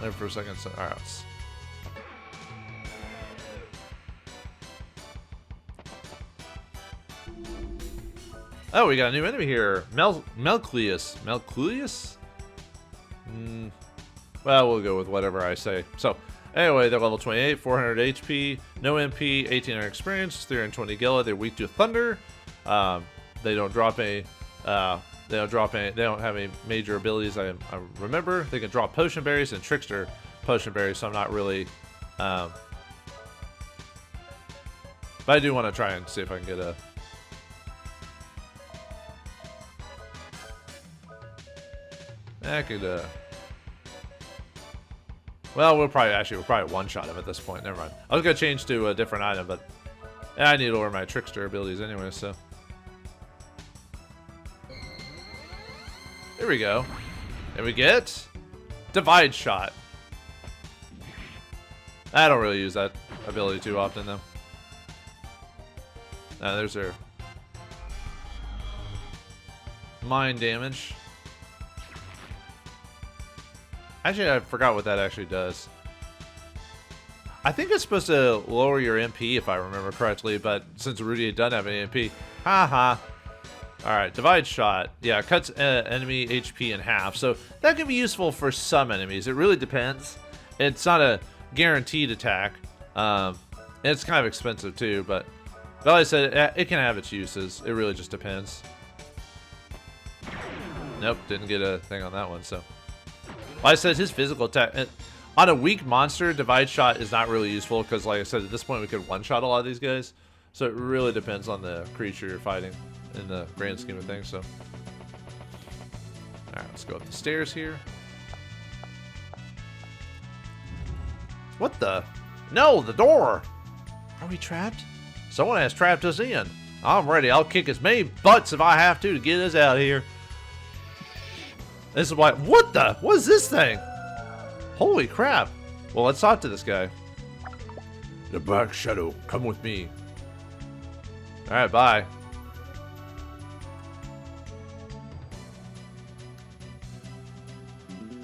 there for a second. So, all right. Oh, we got a new enemy here. Melcleus. Melcleus? Well, we'll go with whatever I say. So, anyway, they're level 28, 400 HP, no MP, 1800 experience, 320 Gila. They're weak to Thunder. They don't drop any. They don't have any major abilities. I remember. They can drop Potion Berries and Trickster Potion Berries. So I'm not really. But I do want to try and see if I can get a. I could, well, we'll probably one-shot him at this point. Never mind. I was going to change to a different item, but I need to learn my Trickster abilities anyway, so. Here we go. And we get Divide Shot. I don't really use that ability too often, though. There's their mind damage. Actually, I forgot what that actually does. I think it's supposed to lower your MP, if I remember correctly, but since Rudy doesn't have any MP, haha. Alright, Divide Shot. Yeah, it cuts enemy HP in half, so that can be useful for some enemies. It really depends. It's not a guaranteed attack. It's kind of expensive too, but like I said, it can have its uses. It really just depends. Nope, didn't get a thing on that one, so. Like I said, his physical attack on a weak monster, Divide Shot is not really useful because, like I said, at this point we could one-shot a lot of these guys. So it really depends on the creature you're fighting in the grand scheme of things. So, all right, let's go up the stairs here. What the? No, the door. Are we trapped? Someone has trapped us in. I'm ready. I'll kick as many butts if I have to get us out of here. This is why. What the? What is this thing? Holy crap. Well, let's talk to this guy. The Black Shadow, come with me. Alright, bye.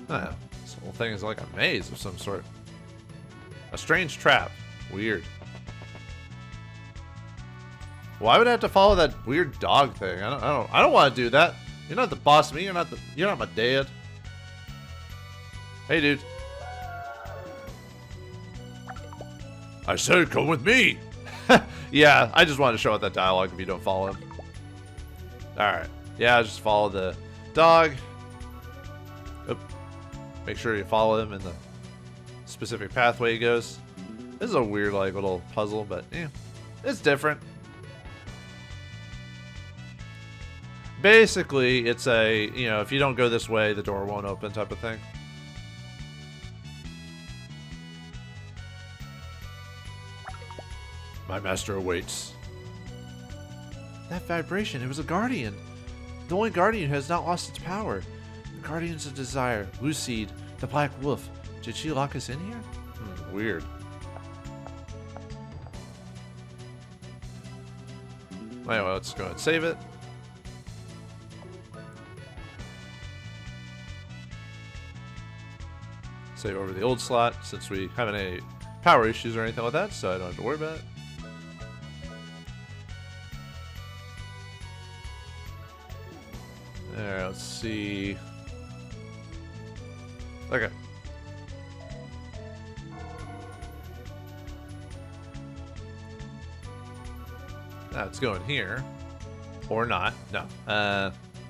This whole thing is like a maze of some sort. A strange trap. Weird. Why would I have to follow that weird dog thing? I don't want to do that. You're not the boss of me. You're not my dad. Hey, dude. I said come with me. Yeah, I just wanted to show out that dialogue if you don't follow him. Alright. Yeah, just follow the dog. Oop. Make sure you follow him in the specific pathway he goes. This is a weird, like, little puzzle, but yeah, it's different. Basically, it's a, you know, if you don't go this way, the door won't open type of thing. My master awaits. That vibration, it was a guardian. The only guardian who has not lost its power. The guardians of desire. Lucid, the black wolf. Did she lock us in here? Weird. Anyway, let's go ahead and save it. Save over the old slot since we haven't any power issues or anything like that, so I don't have to worry about it. Alright, let's see. Okay. Let's go in here. Or not. No.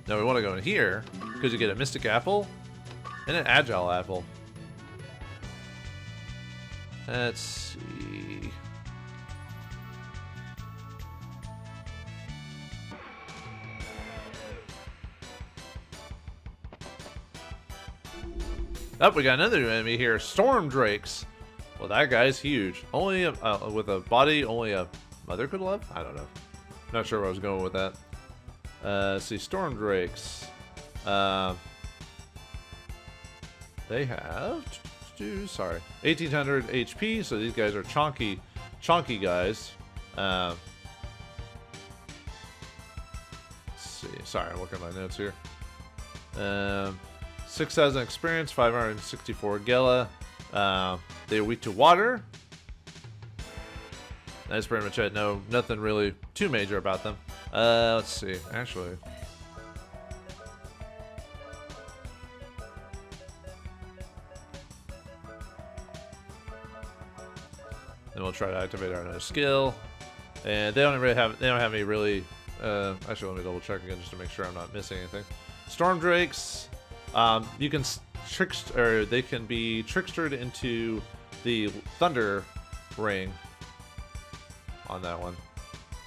No, we want to go in here because you get a Mystic Apple and an Agile Apple. Let's see. Oh, we got another enemy here. Storm Drakes. Well, that guy's huge. Only with a body only a mother could love? I don't know. Not sure where I was going with that. Let's see. Storm Drakes. They have... Sorry. 1800 HP, so these guys are chonky guys. Let's see. Sorry, I'm looking at my notes here. 6,000 experience, 564 Gela. They are weak to water. That's pretty much it. No, nothing really too major about them. Let's see. Actually, then we'll try to activate our another skill. And they don't have any really. Actually, let me double check again just to make sure I'm not missing anything. Storm Drakes. You can they can be trickstered into the Thunder Ring on that one.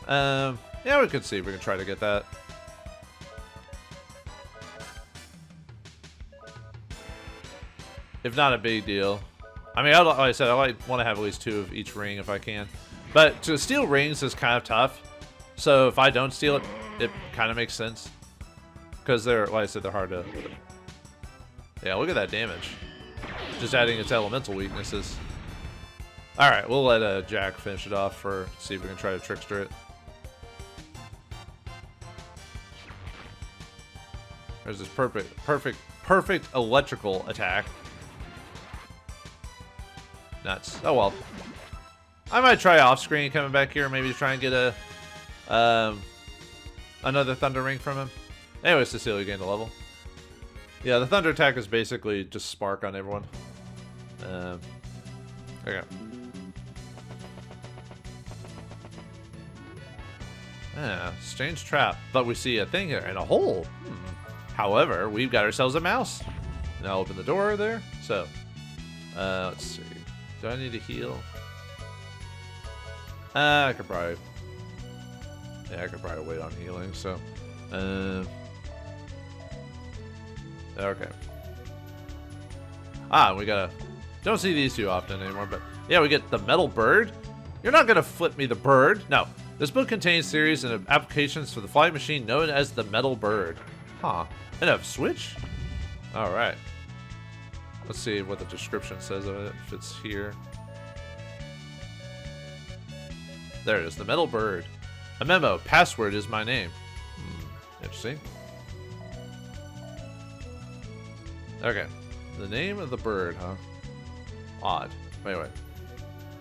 Yeah, we could see if we can try to get that. If not a big deal. I mean, like I said, I want to have at least 2 of each ring if I can. But to steal rings is kind of tough. So if I don't steal it, it kind of makes sense. Because they're, like I said, they're hard to... Yeah, look at that damage. Just adding its elemental weaknesses. Alright, we'll let Jack finish it off for see if we can try to trickster it. There's this perfect electrical attack. Nuts. Oh well. I might try off screen coming back here, maybe try and get a another thunder ring from him. Anyways, Cecilia gained a level. Yeah, the thunder attack is basically just spark on everyone. Okay. Strange trap, but we see a thing here and a hole. However, we've got ourselves a mouse. Now open the door there. So, let's see. Do I need to heal? I could probably. Yeah, I could probably wait on healing. So, okay. We gotta... Don't see these too often anymore, but... Yeah, we get the metal bird. You're not gonna flip me the bird. No. This book contains series and applications for the flying machine known as the metal bird. Huh. And a switch? Alright. Let's see what the description says of it, if it's here. There it is, the metal bird. A memo. Password is my name. Interesting. Okay. The name of the bird, huh? Odd. Wait.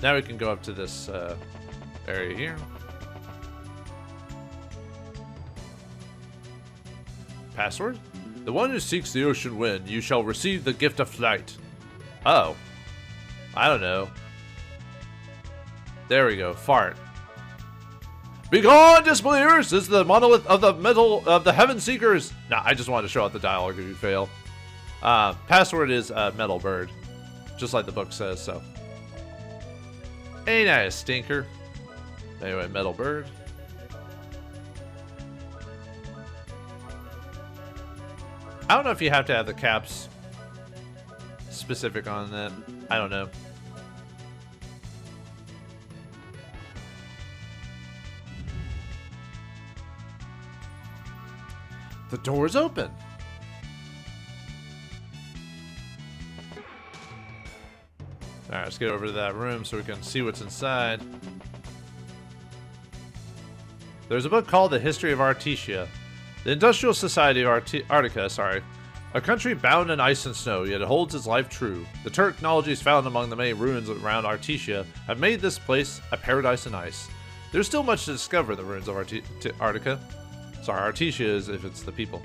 Now we can go up to this area here. Password? The one who seeks the ocean wind, you shall receive the gift of flight. Oh. I don't know. There we go. Fart. Begone, disbelievers! This is the monolith of the metal of the heaven seekers. Nah, I just wanted to show out the dialogue if you fail. Password is metal bird, just like the book says. So, ain't I a stinker? Anyway, metal bird. I don't know if you have to have the caps specific on that. I don't know. The door's open. Alright, let's get over to that room so we can see what's inside. There's a book called The History of Artesia. The Industrial Society of Artica, a country bound in ice and snow, yet it holds its life true. The technologies found among the many ruins around Artesia have made this place a paradise in ice. There's still much to discover in the ruins of Artica. Sorry, Artesia is if it's the people.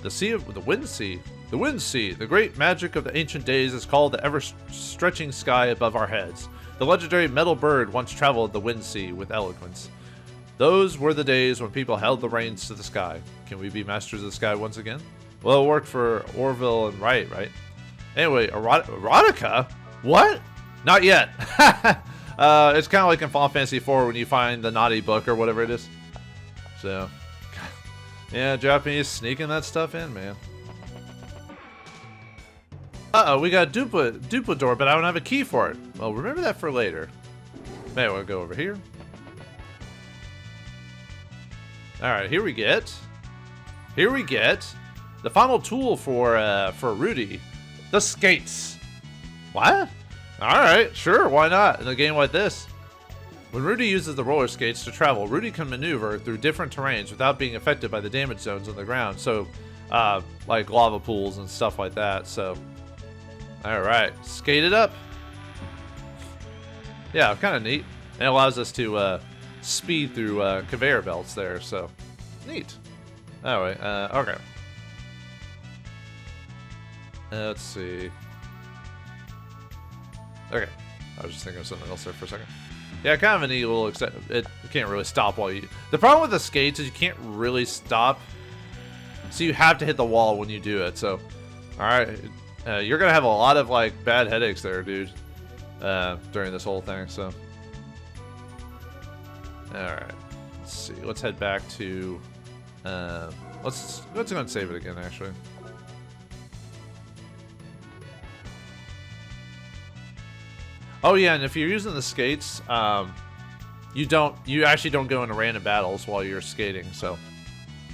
The Wind Sea. The Wind Sea, the great magic of the ancient days, is called the ever-stretching sky above our heads. The legendary metal bird once traveled the Wind Sea with eloquence. Those were the days when people held the reins to the sky. Can we be masters of the sky once again? Well, it worked for Orville and Wright, right? Anyway, erotica? What? Not yet. It's kind of like in Final Fantasy IV when you find the naughty book or whatever it is. So, yeah, Japanese sneaking that stuff in, man. Uh-oh, we got a dupla door, but I don't have a key for it. Well, remember that for later. Maybe we'll go over here. Alright, here we get the final tool for Rudy. The skates. What? Alright, sure, why not? In a game like this. When Rudy uses the roller skates to travel, Rudy can maneuver through different terrains without being affected by the damage zones on the ground. So, like lava pools and stuff like that. So, alright, skate it up. Yeah, kind of neat. And it allows us to speed through conveyor belts there, so neat. Anyway, okay. Let's see. Okay, I was just thinking of something else there for a second. Yeah, kind of a neat little it can't really stop while you... The problem with the skates is you can't really stop, so you have to hit the wall when you do it, so... Alright, you're gonna have a lot of, like, bad headaches there, dude, during this whole thing, so... Alright, let's see, let's head back to... let's go and save it again, actually. Oh yeah, and if you're using the skates, you actually don't go into random battles while you're skating, so,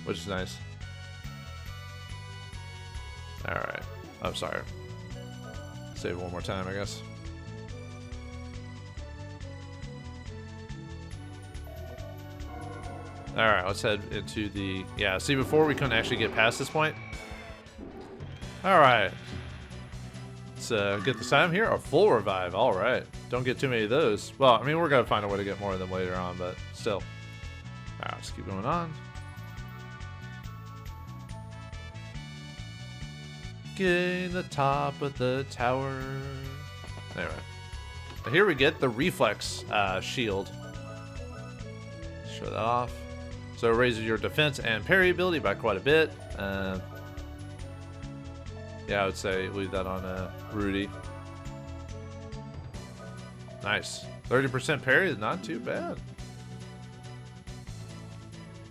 which is nice. Alright, I'm sorry. Save it one more time, I guess. Alright, let's head into the... Yeah, see, before we couldn't actually get past this point. Alright. Let's get this time here. A full revive. Alright. Don't get too many of those. Well, I mean, we're going to find a way to get more of them later on, but still. Alright, let's keep going on. Gain the top of the tower. Anyway. Here we get the reflex shield. Show that off. So it raises your defense and parry ability by quite a bit. Yeah, I would say leave that on Rudy. Nice. 30% parry is not too bad.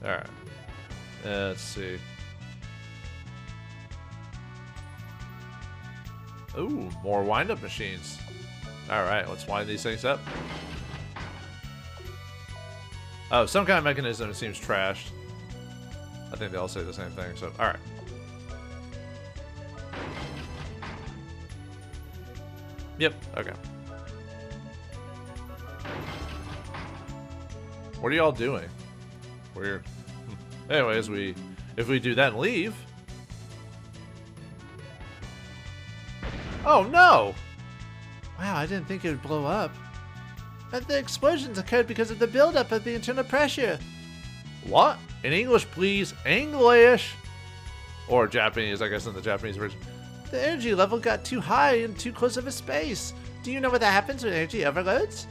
Alright. Let's see. Ooh, more wind-up machines. Alright, let's wind these things up. Oh, some kind of mechanism seems trashed. I think they all say the same thing, so, alright. Yep, okay. What are y'all doing? Weird. Anyways, if we do that and leave... Oh, no! Wow, I didn't think it would blow up. But the explosions occurred because of the buildup of the internal pressure. What? In English, please. English! Or Japanese, I guess, in the Japanese version. The energy level got too high and too close of a space. Do you know what that happens when energy overloads?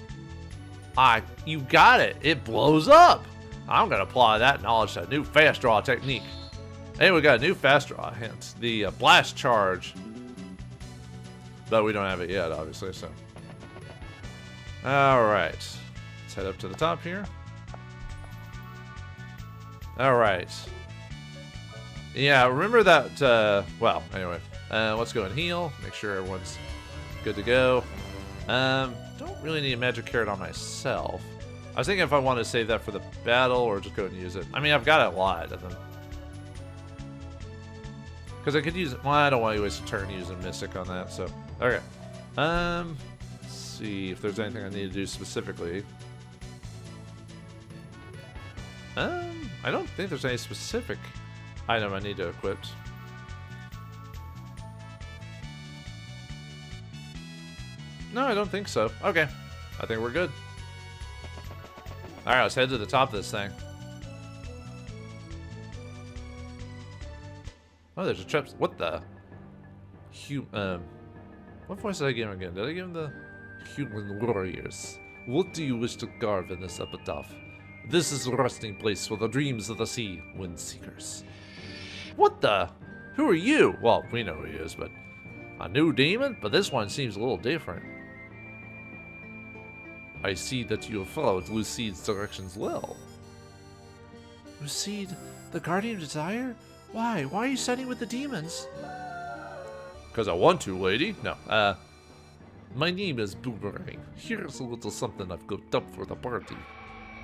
You got it. It blows up. I'm going to apply that knowledge to a new fast draw technique. And we got a new fast draw hint. The blast charge. But we don't have it yet, obviously, so. Alright. Let's head up to the top here. Alright. Yeah, remember that, well, anyway. Let's go and heal. Make sure everyone's good to go. Don't really need a magic carrot on myself. I was thinking if I want to save that for the battle or just go and use it. I mean, I've got a lot of them. Because I could use it. Well, I don't want to waste a turn using Mystic on that, so. Okay. Let's see if there's anything I need to do specifically. I don't think there's any specific item I need to equip. No, I don't think so. Okay. I think we're good. Alright, let's head to the top of this thing. Oh, there's a trap. What the? What voice did I give him again? Did I give him the human warriors? What do you wish to carve in this epitaph? This is the resting place for the dreams of the sea, wind seekers. What the? Who are you? Well, we know who he is, but a new demon? But this one seems a little different. I see that you have followed Lucide's directions well. Lucide, the Guardian of Desire? Why? Why are you siding with the demons? Because I want to, lady. No, my name is Boomerang. Here's a little something I've cooked up for the party.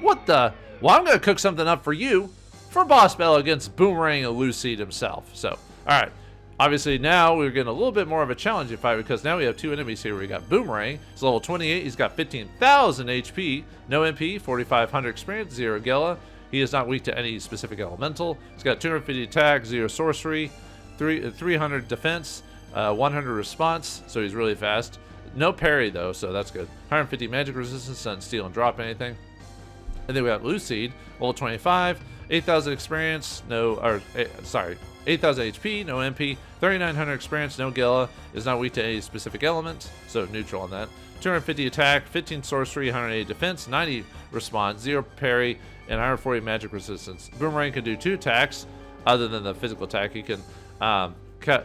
What the? Well, I'm going to cook something up for you. For boss battle against Boomerang and Lucide himself. So, alright. Obviously, now we're getting a little bit more of a challenging fight because now we have two enemies here. We got Boomerang. He's level 28. He's got 15,000 HP. No MP. 4,500 experience. 0 Gela. He is not weak to any specific elemental. He's got 250 attack. 0 sorcery. 300 defense. 100 response. So he's really fast. No parry, though, so that's good. 150 magic resistance. Doesn't steal and drop anything. And then we got Lucide. Level 25. 8,000 experience. 8,000 HP, no MP, 3,900 experience, no Gela, is not weak to any specific element, so neutral on that. 250 attack, 15 sorcery, 180 defense, 90 response, 0 parry, and 140 magic resistance. Boomerang can do 2 attacks, other than the physical attack. He can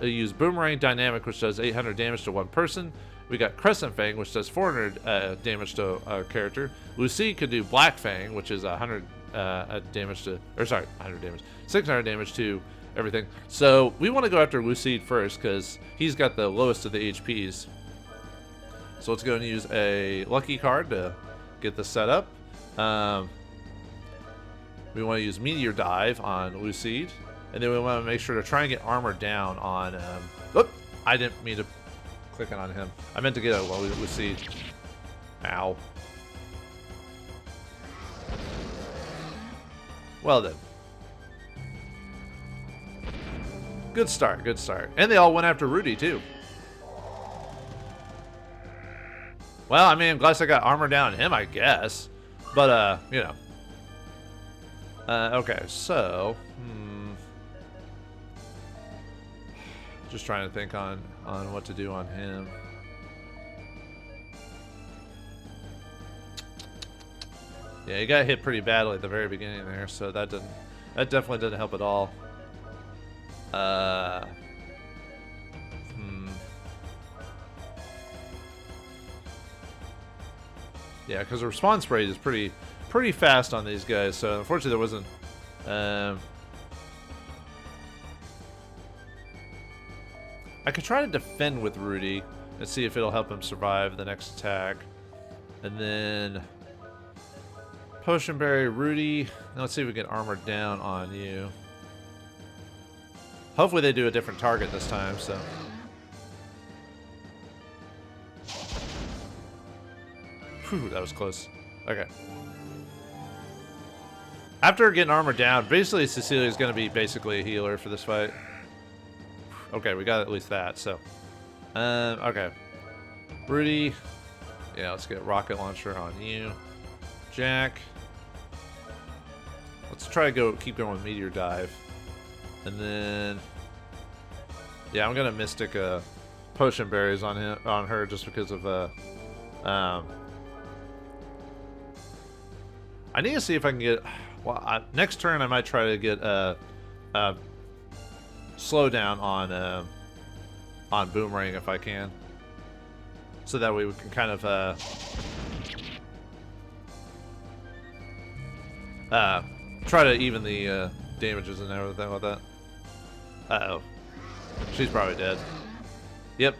use Boomerang Dynamic, which does 800 damage to one person. We got Crescent Fang, which does 400 damage to a character. Lucide could do Black Fang, which is 100 damage to, 100 damage, 600 damage to everything. So we want to go after Lucide first because he's got the lowest of the HPs. So let's go and use a lucky card to get this set up. We want to use Meteor Dive on Lucide, and then we want to make sure to try and get armor down on. Oop! I didn't mean to click on him. I meant to get a Lucide. Ow. Well then. Good start, good start. And they all went after Rudy, too. Well, I mean, I'm glad I got armor down on him, I guess. But, you know. Okay, so... Just trying to think on what to do on him. Yeah, he got hit pretty badly at the very beginning there, so that definitely didn't help at all. Yeah, because the response rate is pretty fast on these guys, so unfortunately there wasn't... I could try to defend with Rudy and see if it'll help him survive the next attack. And then... Potion Berry, Rudy. Now let's see if we can armor down on you. Hopefully they do a different target this time, so... Whew, that was close. Okay. After getting armor down, basically Cecilia's going to be basically a healer for this fight. Okay, we got at least that, so... okay. Rudy. Yeah, let's get rocket launcher on you. Jack. Let's try to keep going with Meteor Dive. And then... Yeah, I'm gonna Mystic Potion Berries on her just because of I need to see if I can get. Well, next turn I might try to get slow down on Boomerang if I can, so that way we can kind of try to even the damages and everything like that. Uh-oh. She's probably dead. Yep.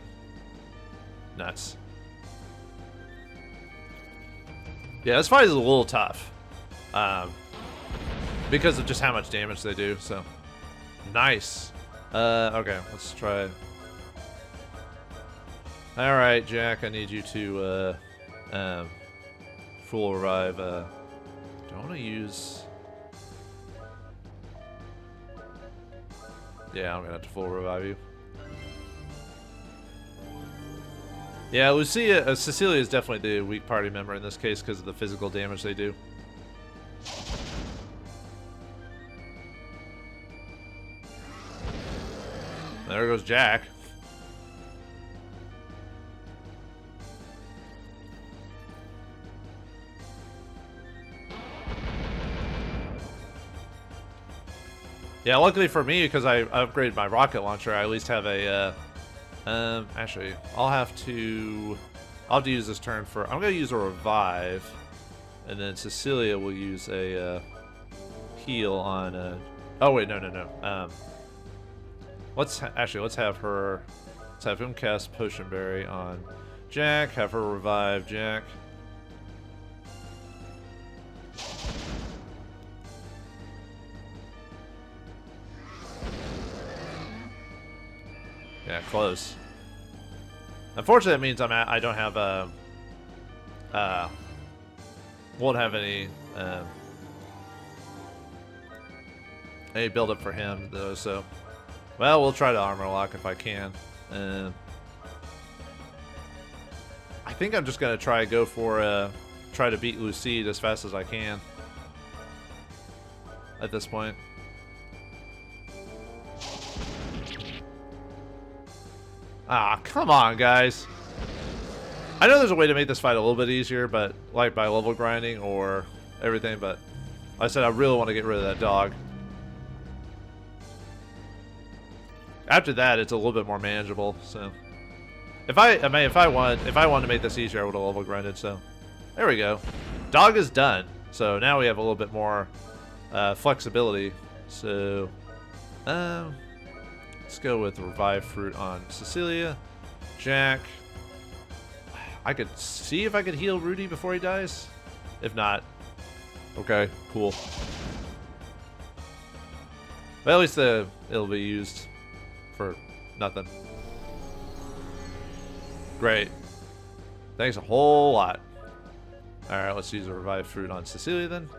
Nuts. Yeah, this fight is a little tough. Because of just how much damage they do, so. Nice. Okay, let's try. Alright, Jack, I need you to, full revive, do I want to use... Yeah, I'm gonna have to full revive you. Yeah, Cecilia is definitely the weak party member in this case because of the physical damage they do. There goes Jack. Yeah, luckily for me, because I upgraded my rocket launcher, I at least have a, actually, I'll have to use this turn for, I'm going to use a revive, and then Cecilia will use a, heal on, oh wait, no. Let's have him cast Potion Berry on Jack, have her revive Jack. Yeah, close. Unfortunately, that means I don't have won't have any build up for him though. So, well, we'll try to armor lock if I can. I think I'm just gonna try to beat Lucide as fast as I can at this point. Ah, come on, guys. I know there's a way to make this fight a little bit easier, but like by level grinding or everything, but like I said, I really want to get rid of that dog. After that, it's a little bit more manageable, so if I wanted to make this easier, I would have level grinded, so there we go. Dog is done. So now we have a little bit more flexibility. So let's go with Revive Fruit on Cecilia. Jack. I could see if I could heal Rudy before he dies. If not, okay, cool. Well, at least it'll be used for nothing. Great. Thanks a whole lot. Alright, let's use a Revive Fruit on Cecilia then.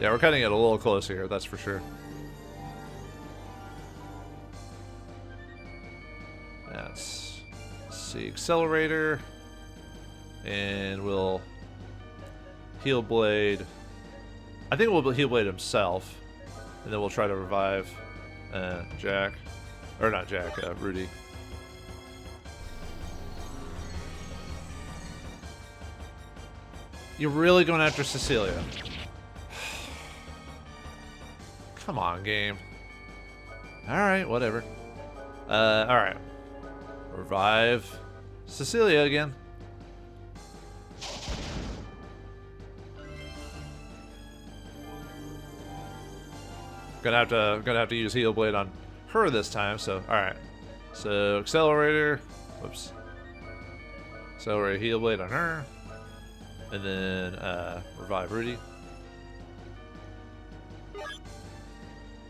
Yeah, we're cutting it a little closer here, that's for sure. Let's see, Accelerator. And we'll Heal Blade. I think we'll Heal Blade himself. And then we'll try to revive Jack. Or not Jack, Rudy. You're really going after Cecilia. Come on, game. Alright, whatever. Alright. Revive Cecilia again. Gonna have to use Heal Blade on her this time, so alright. So Accelerator. Whoops. Accelerator Heal Blade on her. And then Revive Rudy.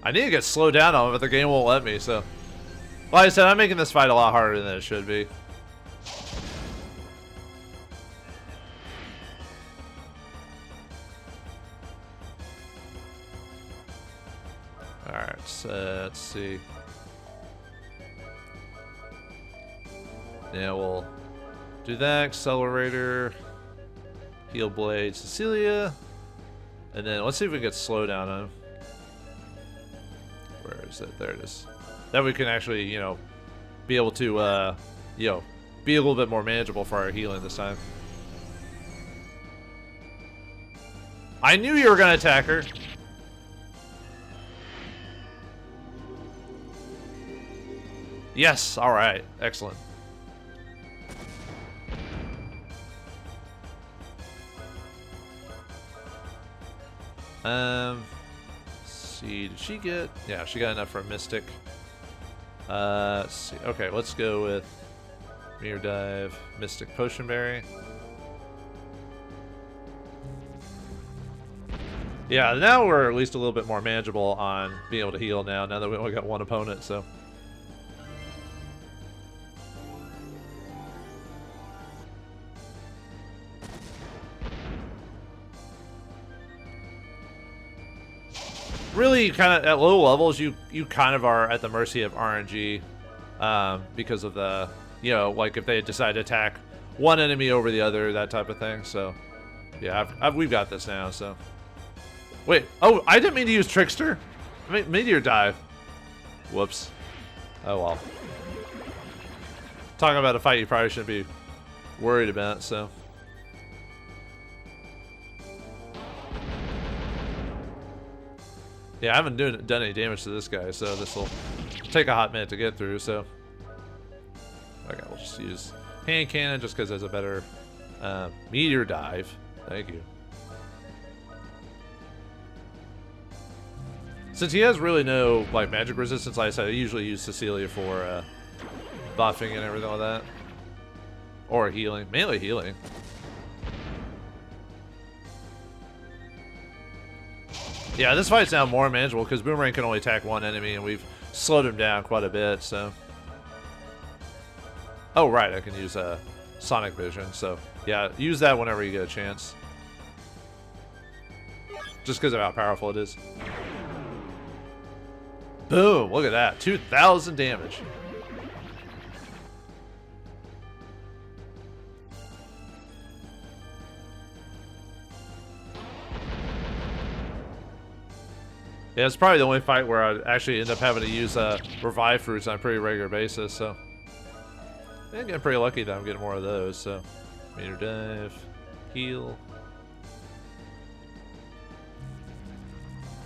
I need to get slowed down on it, but the game won't let me, so. Like I said, I'm making this fight a lot harder than it should be. Alright, so let's see. Yeah, we'll do that. Accelerator. Heal Blade Cecilia. And then let's see if we can get slow down on him. is it? There it is. That we can actually, you know, be able to, you know, be a little bit more manageable for our healing this time. I knew you were gonna attack her. Yes, alright. Excellent. Let's see, did she get... Yeah, she got enough for a Mystic. Let's see. Okay, let's go with Mirror Dive, Mystic Potion Berry. Yeah, now we're at least a little bit more manageable on being able to heal now that we only got one opponent, so... Really, kind of at low levels, you kind of are at the mercy of RNG, because of the, you know, like if they decide to attack one enemy over the other, that type of thing. So, yeah, we've got this now. So, wait, oh, I didn't mean to use Trickster. Meteor Dive. Whoops. Oh well. Talking about a fight you probably shouldn't be worried about. So. Yeah, I haven't done any damage to this guy, so this will take a hot minute to get through, so... Okay, we'll just use Hand Cannon just because there's a better Meteor Dive. Thank you. Since he has really no, like, magic resistance, like I said, I usually use Cecilia for buffing and everything like that. Or healing. Mainly healing. Yeah, this fight's now more manageable because Boomerang can only attack one enemy, and we've slowed him down quite a bit, so... Oh, right, I can use Sonic Vision, so... Yeah, use that whenever you get a chance. Just because of how powerful it is. Boom! Look at that. 2,000 damage. Yeah, it's probably the only fight where I actually end up having to use Revive Fruits on a pretty regular basis, so... I'm getting pretty lucky that I'm getting more of those, so... Meteor Dive, heal...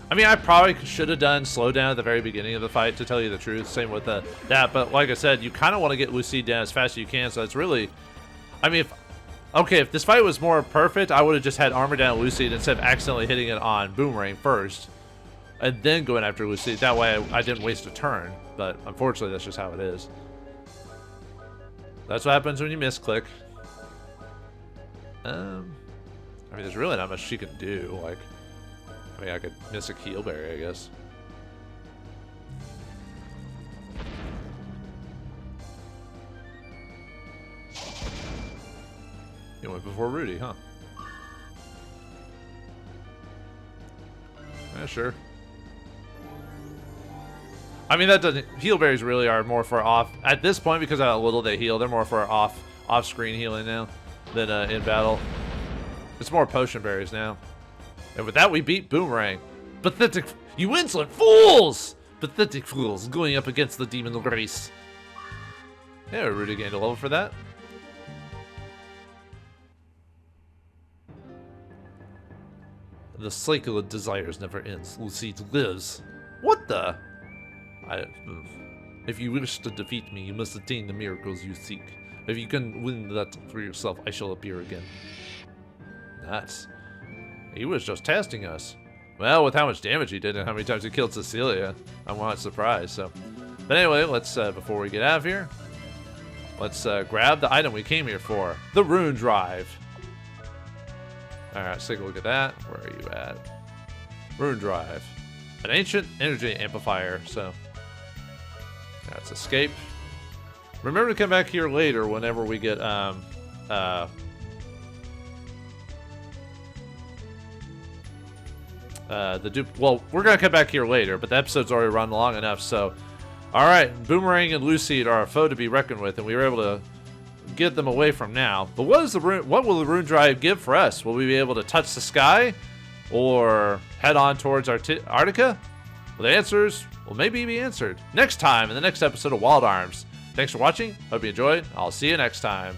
I mean, I probably should have done slow down at the very beginning of the fight, to tell you the truth. Same with that, but like I said, you kind of want to get Lucide down as fast as you can, so it's really... I mean, if this fight was more perfect, I would have just had armor down Lucide instead of accidentally hitting it on Boomerang first. And then going after Lucide. That way I didn't waste a turn. But unfortunately, that's just how it is. That's what happens when you misclick. I mean, there's really not much she can do. Like, I mean, I could miss a Keelberry, I guess. You went before Rudy, huh? Yeah, sure. I mean, that doesn't... Heelberries really are more for off... At this point, because of how little they heal, they're more for off-screen healing now than in battle. It's more potion berries now. And with that, we beat Boomerang. Pathetic... You insolent fools! Pathetic fools going up against the demon race. Yeah, Rudy gained a level for that. The cycle of desires never ends. Lucide lives. What the... If you wish to defeat me, you must attain the miracles you seek. If you can win that for yourself, I shall appear again. Nuts. He was just testing us. Well, with how much damage he did and how many times he killed Cecilia, I'm not surprised, so... But anyway, let's, before we get out of here, let's grab the item we came here for. The Rune Drive. Alright, let's take a look at that. Where are you at? Rune Drive. An ancient energy amplifier, so... Let's escape. Remember to come back here later whenever we get, well, we're gonna come back here later, but the episode's already run long enough, so... Alright, Boomerang and Lucide are a foe to be reckoned with, and we were able to get them away from now. But what will the Rune Drive give for us? Will we be able to touch the sky? Or head on towards Arctica? Well, the answers will maybe be answered next time in the next episode of Wild Arms. Thanks for watching. Hope you enjoyed. I'll see you next time.